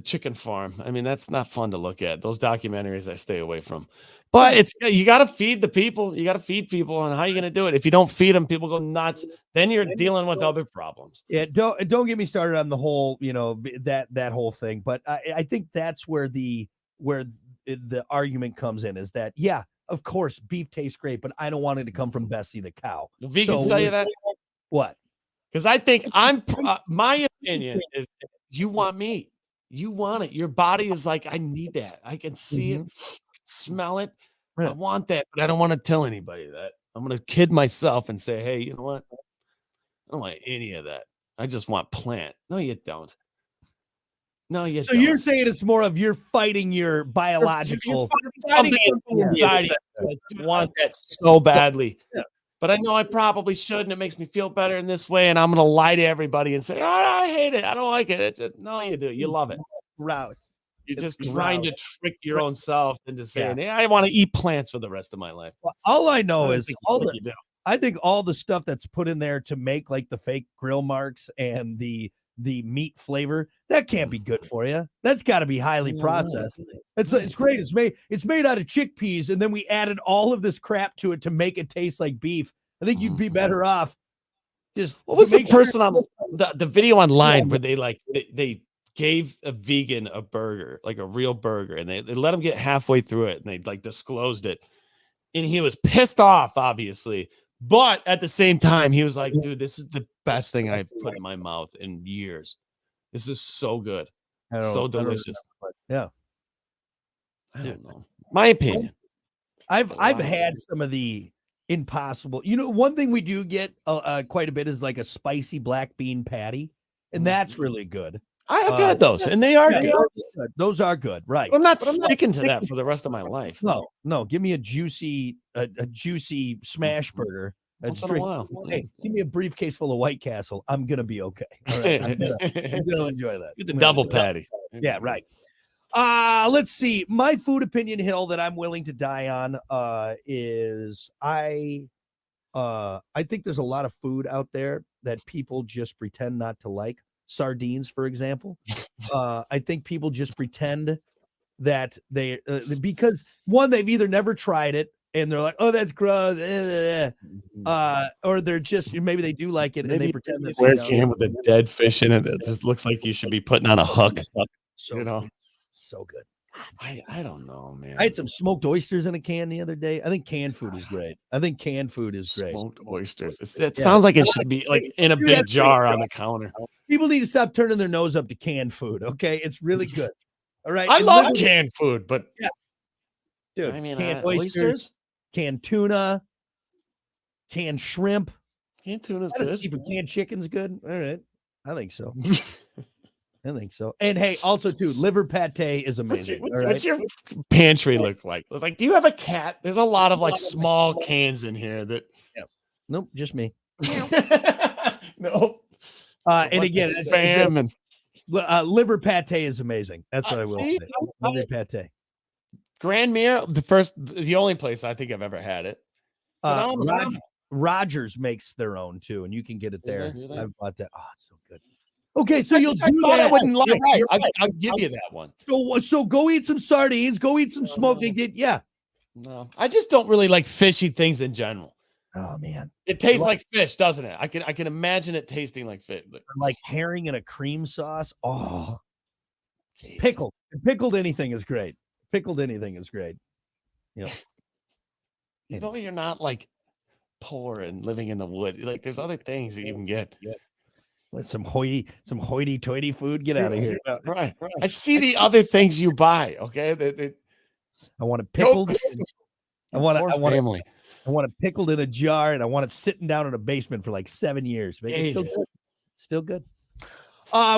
chicken farm. I mean, that's not fun to look at. Those documentaries I stay away from. But you got to feed the people. You got to feed people. And how are you going to do it? If you don't feed them, people go nuts. Then you're dealing with other problems. Yeah, don't get me started on the whole, that whole thing. But I think that's where the argument comes in is that, yeah, of course, beef tastes great, but I don't want it to come from Bessie the cow. Vegans tell you that? What? Because I think my opinion is you want meat. You want it. Your body is like, I need that. I can see it, smell it. Right. I want that, but I don't want to tell anybody that. I'm going to kid myself and say, hey, you know what? I don't want any of that. I just want plant. No, you don't. No, you don't. So you're saying it's more of you're fighting your biological something inside you. I want that so badly. Yeah. But I know I probably should, and it makes me feel better in this way. And I'm going to lie to everybody and say, I hate it. I don't like it. No, you do. You love it. Route. You're just trying to trick your own self into saying, hey, I want to eat plants for the rest of my life. Well, all I know is I think all the stuff that's put in there to make like the fake grill marks and the meat flavor, that can't be good for you. That's got to be highly processed. It's great. It's made out of chickpeas, and then we added all of this crap to it to make it taste like beef. I think you'd be better off just. What was the person on the video online where they gave a vegan a burger, like a real burger, and they let him get halfway through it, and they like disclosed it, and he was pissed off, obviously. But at the same time, he was like, dude, this is the best thing I've put in my mouth in years. This is so good. So delicious. Yeah. I don't know. My opinion. I've had some of the Impossible. One thing we do get quite a bit is like a spicy black bean patty, and that's really good. I have had those, and they are good. Those are good, right? I'm not sticking to that for the rest of my life. No. Give me a juicy smash burger. Once in a while. Hey, give me a briefcase full of White Castle. I'm gonna be okay. All right, I'm gonna enjoy that. Get the double patty. Yeah, right. Let's see. My food opinion hill that I'm willing to die on is I think there's a lot of food out there that people just pretend not to like. Sardines, for example. I think people just pretend that they because one, they've either never tried it and they're like, oh, that's gross, or they're just maybe they do like it and they pretend that where's can with a dead fish in it that just looks like you should be putting on a hook. So good. I don't know, man. I had some smoked oysters in a can the other day. I think canned food is great. Smoked oysters. It sounds like it should be like in a big jar on the counter. People need to stop turning their nose up to canned food. Okay, it's really good. All right, I love canned food, but dude, I mean, canned oysters, canned tuna, canned shrimp. Canned tuna's good. Seafood, canned chicken's good. All right, I think so. And hey, also too, liver pate is amazing. What's your pantry look like? It's like, do you have a cat? There's a lot of like small cans in here that. Yeah. Nope, just me. No. And again, spam and liver pate is amazing. That's what I will say. Liver pate. Grand Mire, the only place I think I've ever had it. Rogers makes their own too, and you can get it there. I've bought that. Oh, it's so good. Okay, so you'll do that. I wouldn't lie. Right. I'll give you that one. So go eat some sardines. Go eat some smoked. Yeah. No, I just don't really like fishy things in general. Oh man, it tastes like fish, doesn't it? I can imagine it tasting like fish, like herring in a cream sauce. Oh, pickled anything is great. You know, you're not like poor and living in the woods. Like there's other things that you can get. With some hoity-toity food. Get out of here. Right. I see the other things you buy. Okay. I want it pickled. I want it pickled in a jar, and I want it sitting down in a basement for like 7 years. Still good.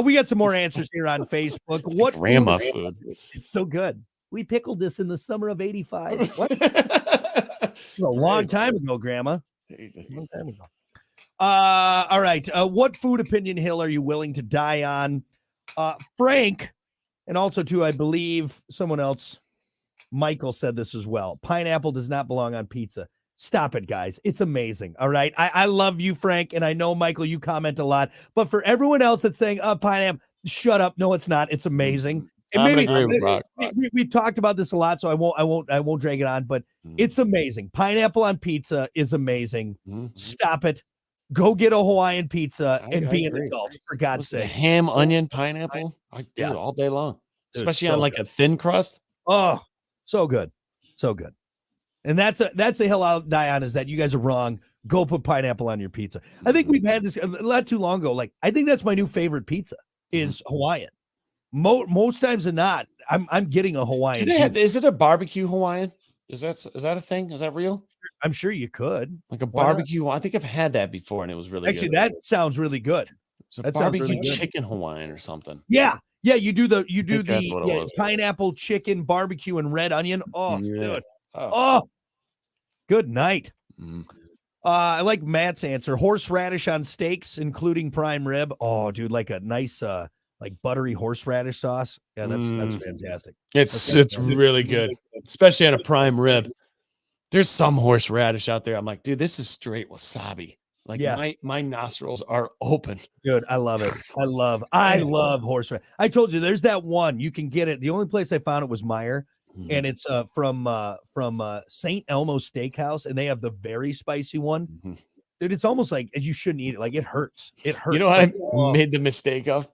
We got some more answers here on Facebook. What grandma food? It's so good. We pickled this in the summer of '85. What? A long time ago, Grandma. A long time ago. All right. What food opinion hill are you willing to die on? Frank, and also too, I believe someone else, Michael, said this as well. Pineapple does not belong on pizza. Stop it, guys. It's amazing. All right. I love you, Frank. And I know, Michael, you comment a lot, but for everyone else that's saying, pineapple, shut up. No, it's not. It's amazing. And we talked about this a lot, so I won't drag it on, but it's amazing. Pineapple on pizza is amazing. Stop it. Go get a Hawaiian pizza and be an adult, for God's sake. Ham, onion, pineapple. I do it all day long, especially on like a thin crust. Oh, so good. So good. And that's the hill I'll die on, is that you guys are wrong. Go put pineapple on your pizza. I think we've had this not too long ago. Like, I think that's my new favorite pizza is Hawaiian. Most times than not, I'm getting a Hawaiian. Is it a barbecue Hawaiian? Is that a thing? Is that real? I'm sure you could. Like a barbecue. I think I've had that before, and it was really actually good. That sounds really good. So barbecue chicken Hawaiian or something. Yeah. You do the pineapple, chicken, barbecue, and red onion. Oh, dude. Oh, good night. I like Matt's answer. Horseradish on steaks, including prime rib. Oh, dude, like a nice like buttery horseradish sauce. Yeah, that's fantastic. It's really good, especially on a prime rib. There's some horseradish out there. I'm like, dude, this is straight wasabi. Like my nostrils are open. Dude, I love it. I love horseradish. I told you there's that one. You can get it. The only place I found it was Meyer. And it's from St. Elmo Steakhouse, and they have the very spicy one. Dude, it's almost like you shouldn't eat it. Like, it hurts. It hurts. You know what I made the mistake of?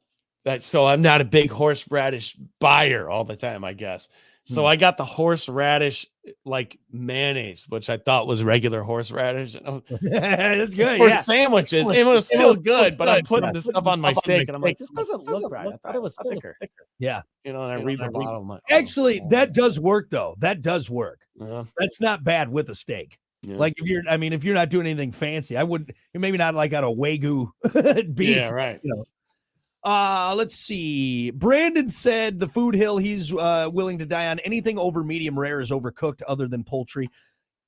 So I'm not a big horseradish buyer all the time, I guess. So I got the horseradish like mayonnaise, which I thought was regular horseradish. That's good. For sandwiches, it was still good, but I'm putting this stuff on my steak, and I'm like, this doesn't look right. I thought it was thicker. Yeah. And I read the bottom. Actually, that does work, though. That does work. That's not bad with a steak. Yeah. Like if you're not doing anything fancy, I wouldn't. Maybe not like on a Wagyu beef. Yeah, right. Let's see. Brandon said the food hill he's willing to die on. Anything over medium rare is overcooked other than poultry.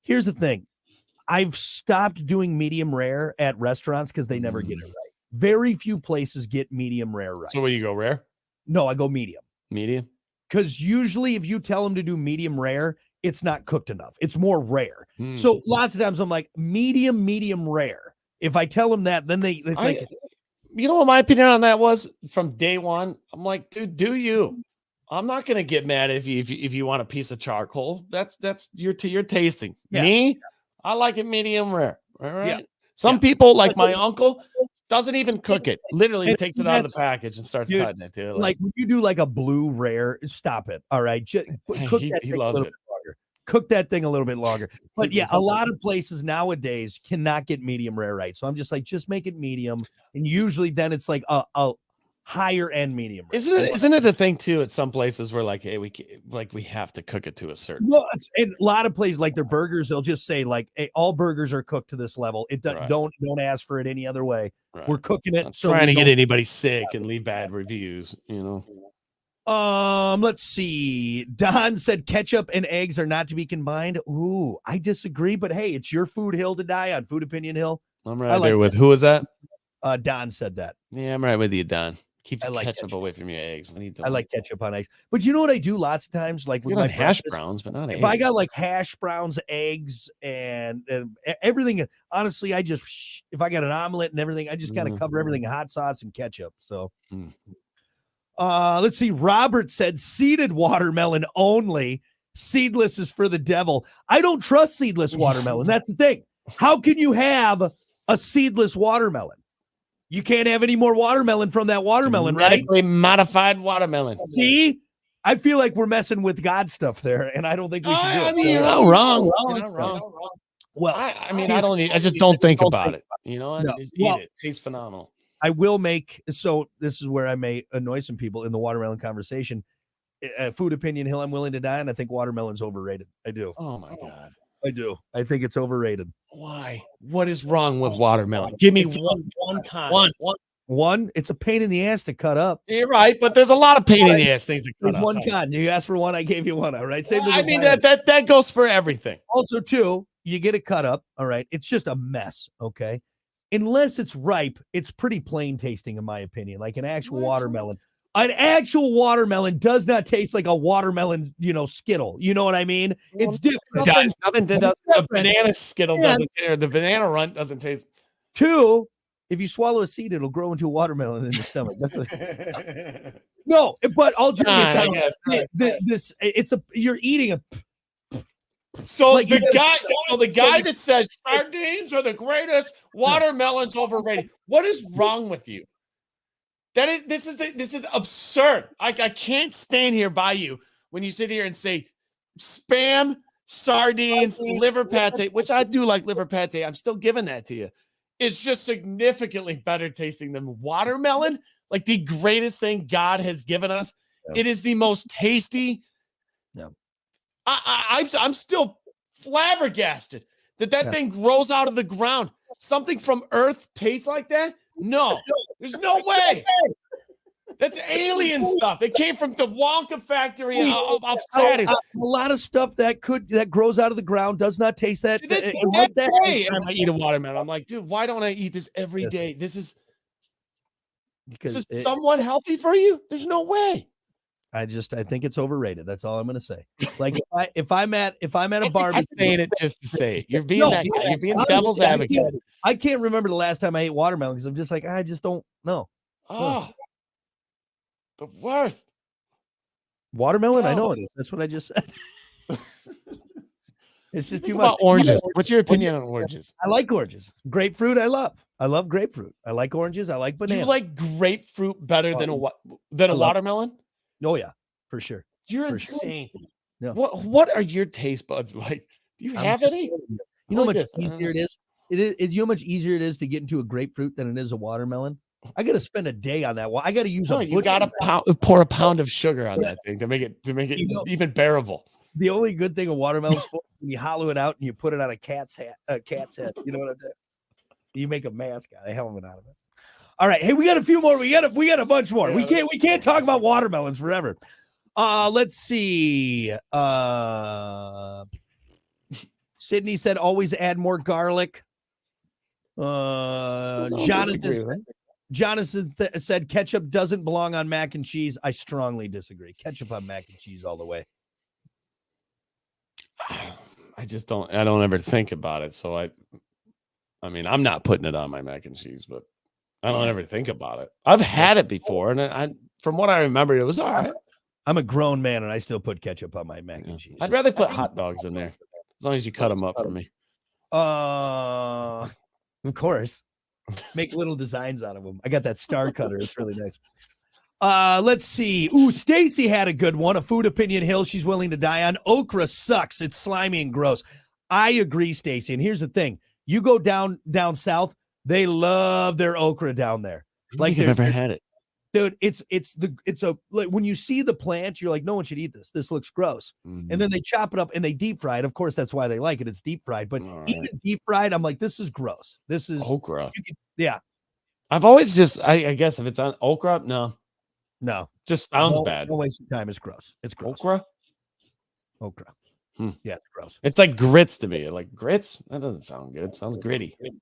Here's the thing. I've stopped doing medium rare at restaurants because they never get it right. Very few places get medium rare right. So where you go, rare? No, I go medium. Medium? Because usually if you tell them to do medium rare, it's not cooked enough. It's more rare. So lots of times I'm like, medium rare. If I tell them that, then you know what my opinion on that was from day one? I'm like, dude, do you? I'm not gonna get mad if you want a piece of charcoal. That's your tasting. Yeah. Me, I like it medium rare. All right. Yeah. Some people, like my uncle, doesn't even cook it. Literally takes it out of the package and starts cutting it, dude. Like when you do like a blue rare, stop it. All right. Just cook that thing a little bit longer. Cook that thing a little bit longer. But yeah, a lot of places nowadays cannot get medium rare right. So I'm just like, just make it medium. And usually then it's like a higher end medium rare. Isn't it a thing too at some places where like, hey, we have to cook it to a certain and a lot of places like their burgers, they'll just say like, hey, all burgers are cooked to this level. It don't ask for it any other way. Right. We're cooking it. So trying to get anybody sick and leave bad reviews, you know. Let's see. Don said ketchup and eggs are not to be combined. Ooh, I disagree, but hey, it's your food hill to die on. Food opinion hill. I'm right there with who was that? Don said that. Yeah, I'm right with you, Don. Keep the ketchup away from your eggs. I like ketchup on eggs. But you know what I do lots of times? Like with my hash browns, but not eggs. If I got like hash browns, eggs, and everything, honestly, if I got an omelet and everything, I just kind of cover everything in hot sauce and ketchup. So let's see. Robert said seeded watermelon only. Seedless is for the devil. I don't trust seedless watermelon. That's the thing. How can you have a seedless watermelon? You can't have any more watermelon from that watermelon, right? Genetically modified watermelon. See, I feel like we're messing with God stuff there, and I don't think we should do it. I mean, you're not wrong. You're not wrong. Well, I just don't think about it. You know, just eat it. It tastes phenomenal. I will make, so this is where I may annoy some people in the watermelon conversation. Food opinion hill, I'm willing to die, and I think watermelon's overrated. I do. Oh my God. I do. I think it's overrated. Why? What is wrong with watermelon? Give me one. It's a pain in the ass to cut up. You're right, but there's a lot of pain in the ass things to cut up. There's one con. You asked for one, I gave you one. All right. I mean that goes for everything. Also, too, you get it cut up. All right. It's just a mess. Okay. Unless it's ripe, it's pretty plain tasting, in my opinion. Like an actual watermelon. An actual watermelon does not taste like a watermelon, Skittle. You know what I mean? It's different. It does. Nothing does. The banana Skittle doesn't, or the banana runt doesn't taste. Two, if you swallow a seed, it'll grow into a watermelon in your stomach. That's no, but all joking aside, you're eating a. So like the guy that says sardines are the greatest, watermelons overrated. What is wrong with you? This is absurd. I can't stand here by you when you sit here and say spam, sardines, liver pate, which I do like liver pate. I'm still giving that to you. It's just significantly better tasting than watermelon, like the greatest thing God has given us. Yeah. It is the most tasty. Yeah. I'm still flabbergasted that thing grows out of the ground. Something from Earth tastes like that? No, there's no way. That's alien stuff. It came from the Wonka factory of Saturn. A lot of stuff that grows out of the ground does not taste that. I eat a watermelon. I'm like, dude, why don't I eat this every day? This is somewhat healthy for you. There's no way. I think it's overrated. That's all I'm going to say. Like if I'm at a barbecue, I'm saying it just to say it. You're being You're being devil's advocate. I can't remember the last time I ate watermelon because I'm just like, I just don't know. Oh, the worst. Watermelon? I know it is. That's what I just said. It's just too much. About oranges. What's your opinion on oranges? I like oranges. Grapefruit, I love. I love grapefruit. I like oranges. I like bananas. Do you like grapefruit better than a watermelon? Oh yeah, for sure. You're insane. Sure. Yeah. What are your taste buds like? Do you have any? You know how much easier it is? You know how much easier it is to get into a grapefruit than it is a watermelon? I got to spend a day on that. I got to use you got to pour a pound of sugar on that thing to make it even bearable. The only good thing a watermelon's for when you hollow it out and you put it on a cat's head. You know what I'm saying? You make a mask out, a helmet out of it. All right. Hey, we got a few more. We got a bunch more. Yeah, we can't talk about watermelons forever. Let's see. Sydney said always add more garlic. Jonathan said ketchup doesn't belong on mac and cheese. I strongly disagree. Ketchup on mac and cheese all the way. I don't ever think about it. So I mean, I'm not putting it on my mac and cheese, but I don't ever think about it. I've had it before, and from what I remember, it was all right. I'm a grown man, and I still put ketchup on my mac and cheese. I'd rather put hot dogs in there, as long as you cut them up for me. Of course. Make little designs out of them. I got that star cutter. It's really nice. Let's see. Ooh, Stacy had a good one. A food opinion hill she's willing to die on. Okra sucks. It's slimy and gross. I agree, Stacy. And here's the thing. You go down south, they love their okra down there. Like I've ever had it. Dude, like when you see the plant, you're like, no one should eat this. This looks gross. And then they chop it up and they deep fry it. Of course, that's why they like it. It's deep fried. But even deep fried, I'm like, this is gross. This is okra. Yeah. I've always just, I guess if it's on okra, no. Just sounds bad. Don't waste your time. It's gross. It's gross. Okra. Yeah, it's gross. It's like grits to me. Like grits? That doesn't sound good. Sounds gritty. Give me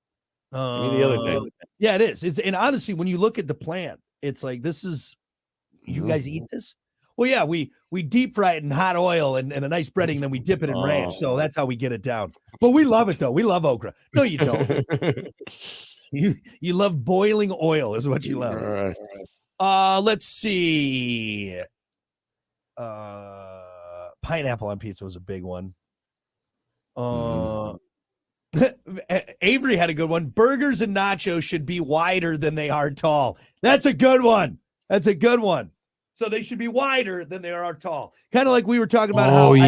the other thing. Yeah, it is. And honestly, when you look at the plant, it's like, this is, you guys eat this? Well, yeah, we deep fry it in hot oil and a nice breading, and then we dip it in ranch. So that's how we get it down. But we love it, though. We love okra. No, you don't. you love boiling oil is what you love. All right. Let's see. Pineapple on pizza was a big one. Avery had a good one. Burgers and nachos should be wider than they are tall. That's a good one. So they should be wider than they are tall. Kind of like we were talking about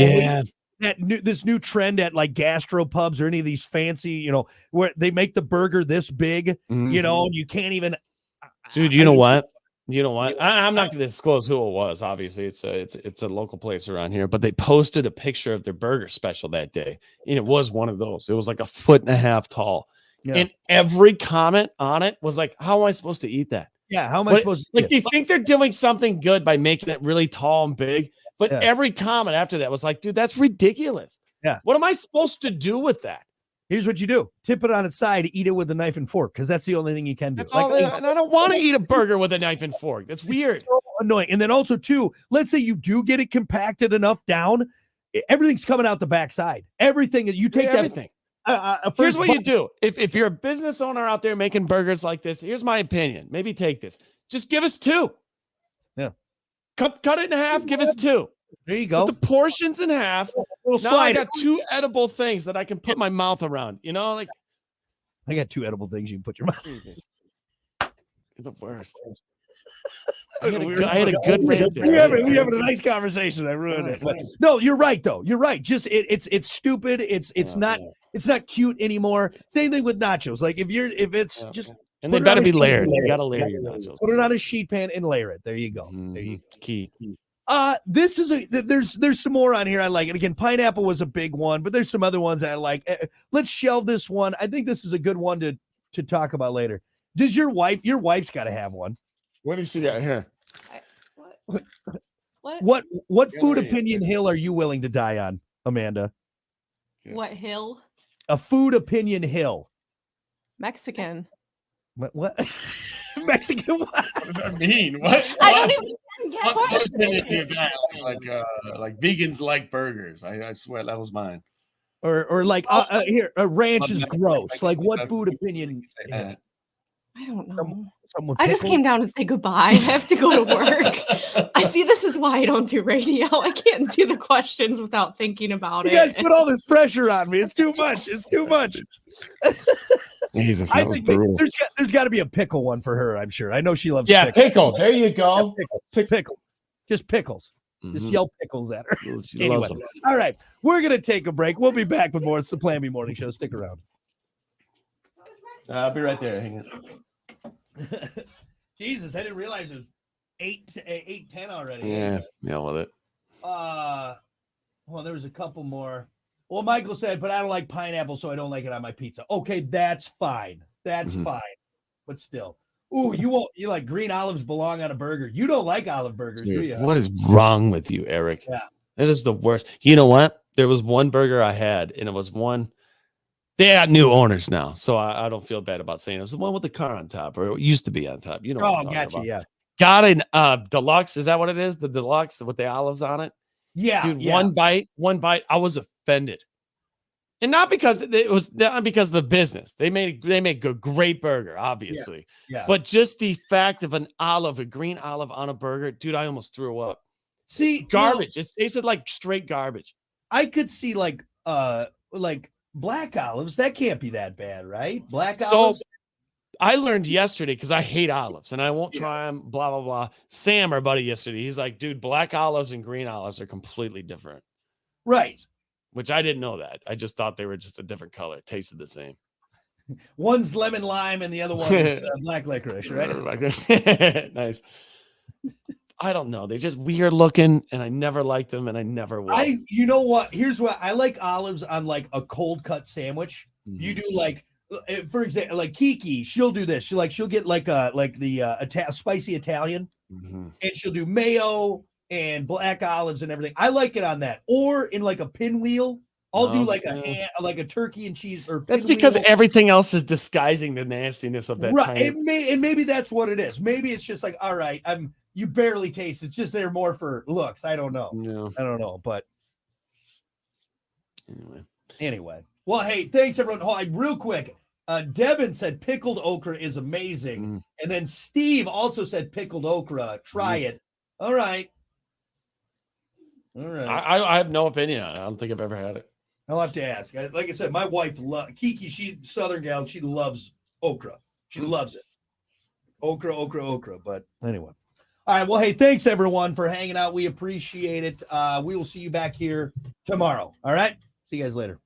this new trend at like gastropubs or any of these fancy, where they make the burger this big, and you can't even. Dude, you know what? I'm not going to disclose who it was. Obviously, it's a local place around here, but they posted a picture of their burger special that day, and it was one of those. It was like 1.5 feet tall, and every comment on it was like, "How am I supposed to eat that?" Yeah, how am I supposed to? Like, they think they're doing something good by making it really tall and big, but every comment after that was like, "Dude, that's ridiculous." Yeah, what am I supposed to do with that? Here's what you do. Tip it on its side, eat it with a knife and fork, because that's the only thing you can do. And I don't want to eat a burger with a knife and fork. That's weird. It's so annoying. And then also, too, let's say you do get it compacted enough down, everything's coming out the backside. Everything, you take everything. Here's what you do. If you're a business owner out there making burgers like this, here's my opinion. Maybe take this. Just give us 2. Yeah. Cut it in half, give us 2. There you go. Put the portions in half. Now I got 2 edible things that I can put my mouth around. Like I got 2 edible things you can put your mouth. You're the worst. I had a good rant there. We having a nice conversation. I ruined it. But no, you're right though. You're right. Just it's stupid. It's not cute anymore. Same thing with nachos. Like if it's just. And they better be layered. You got to layer your nachos. Put it on a sheet pan and layer it. There you go. There you go. Key. This is there's some more on here I like. And again, pineapple was a big one, but there's some other ones that I like. Let's shelve this one. I think this is a good one to talk about later. Does your wife's got to have one? What do you see out here? What food opinion hill are you willing to die on, Amanda? What hill? A food opinion hill. Mexican. What? Mexican? What does that mean? What? I don't even get questions. Like vegans like burgers. I swear that was mine. Or like here, a ranch is gross. Like what food opinion? I don't know. I just came down to say goodbye. I have to go to work. I see this is why I don't do radio. I can't do the questions without thinking about it. You guys put all this pressure on me. It's too much. Jesus, I think there's got to be a pickle one for her. I'm sure. I know she loves. Pickle. There you go. Pickle. Just pickles. Just yell pickles at her. She loves them. All right, we're gonna take a break. We'll be back with more. It's the Plan B Morning Show. Stick around. I'll be right there. Hang on. Jesus, I didn't realize it was 8:10 already. Yeah, with it. Well, there was a couple more. Well, Michael said, but I don't like pineapple, so I don't like it on my pizza. Okay, that's fine. That's fine. But still, Ooh, you like green olives belong on a burger. You don't like olive burgers, do you? What is wrong with you, Eric? Yeah. It is the worst. You know what? There was one burger I had, and it was one. They got new owners now, so I don't feel bad about saying it. It was the one with the car on top, or it used to be on top. You know what I'm talking gotcha. about. Yeah. Got an deluxe. Is that what it is? The deluxe with the olives on it? Yeah. Dude, yeah. one bite. I was offended. And not because of the business. They make a great burger, obviously. Yeah. But just the fact of a green olive on a burger, dude, I almost threw up. See, garbage. It tasted like straight garbage. I could see like black olives. That can't be that bad, right? Black olives. I learned yesterday because I hate olives and I won't try them. Blah blah blah. Sam, our buddy, yesterday, he's like, dude, black olives and green olives are completely different. Right. Which I didn't know that. I just thought they were just a different color. It tasted the same. One's lemon lime and the other one is black licorice, right? Nice. I don't know. They're just weird looking, and I never liked them, and I never will. You know what? Here's what I like: olives on like a cold cut sandwich. Mm-hmm. You do like, for example, like Kiki. She'll do this. She'll get like the spicy Italian, and she'll do mayo and black olives and everything. I like it on that, or in like a pinwheel. I'll do like a turkey and cheese. Or that's because everything else is disguising the nastiness of that. Right, and maybe that's what it is. Maybe it's just like, all right, you barely taste. It's just there more for looks. I don't know. No. I don't know, but anyway. Well, hey, thanks everyone. Hold on, real quick. Devin said pickled okra is amazing, and then Steve also said pickled okra. Try it. All right. I have no opinion on it. I don't think I've ever had it. I'll have to ask. Like I said, my wife Kiki. She's Southern gal. She loves okra. She loves it. Okra. But anyway. All right. Well, hey, thanks everyone for hanging out. We appreciate it. We will see you back here tomorrow. All right. See you guys later.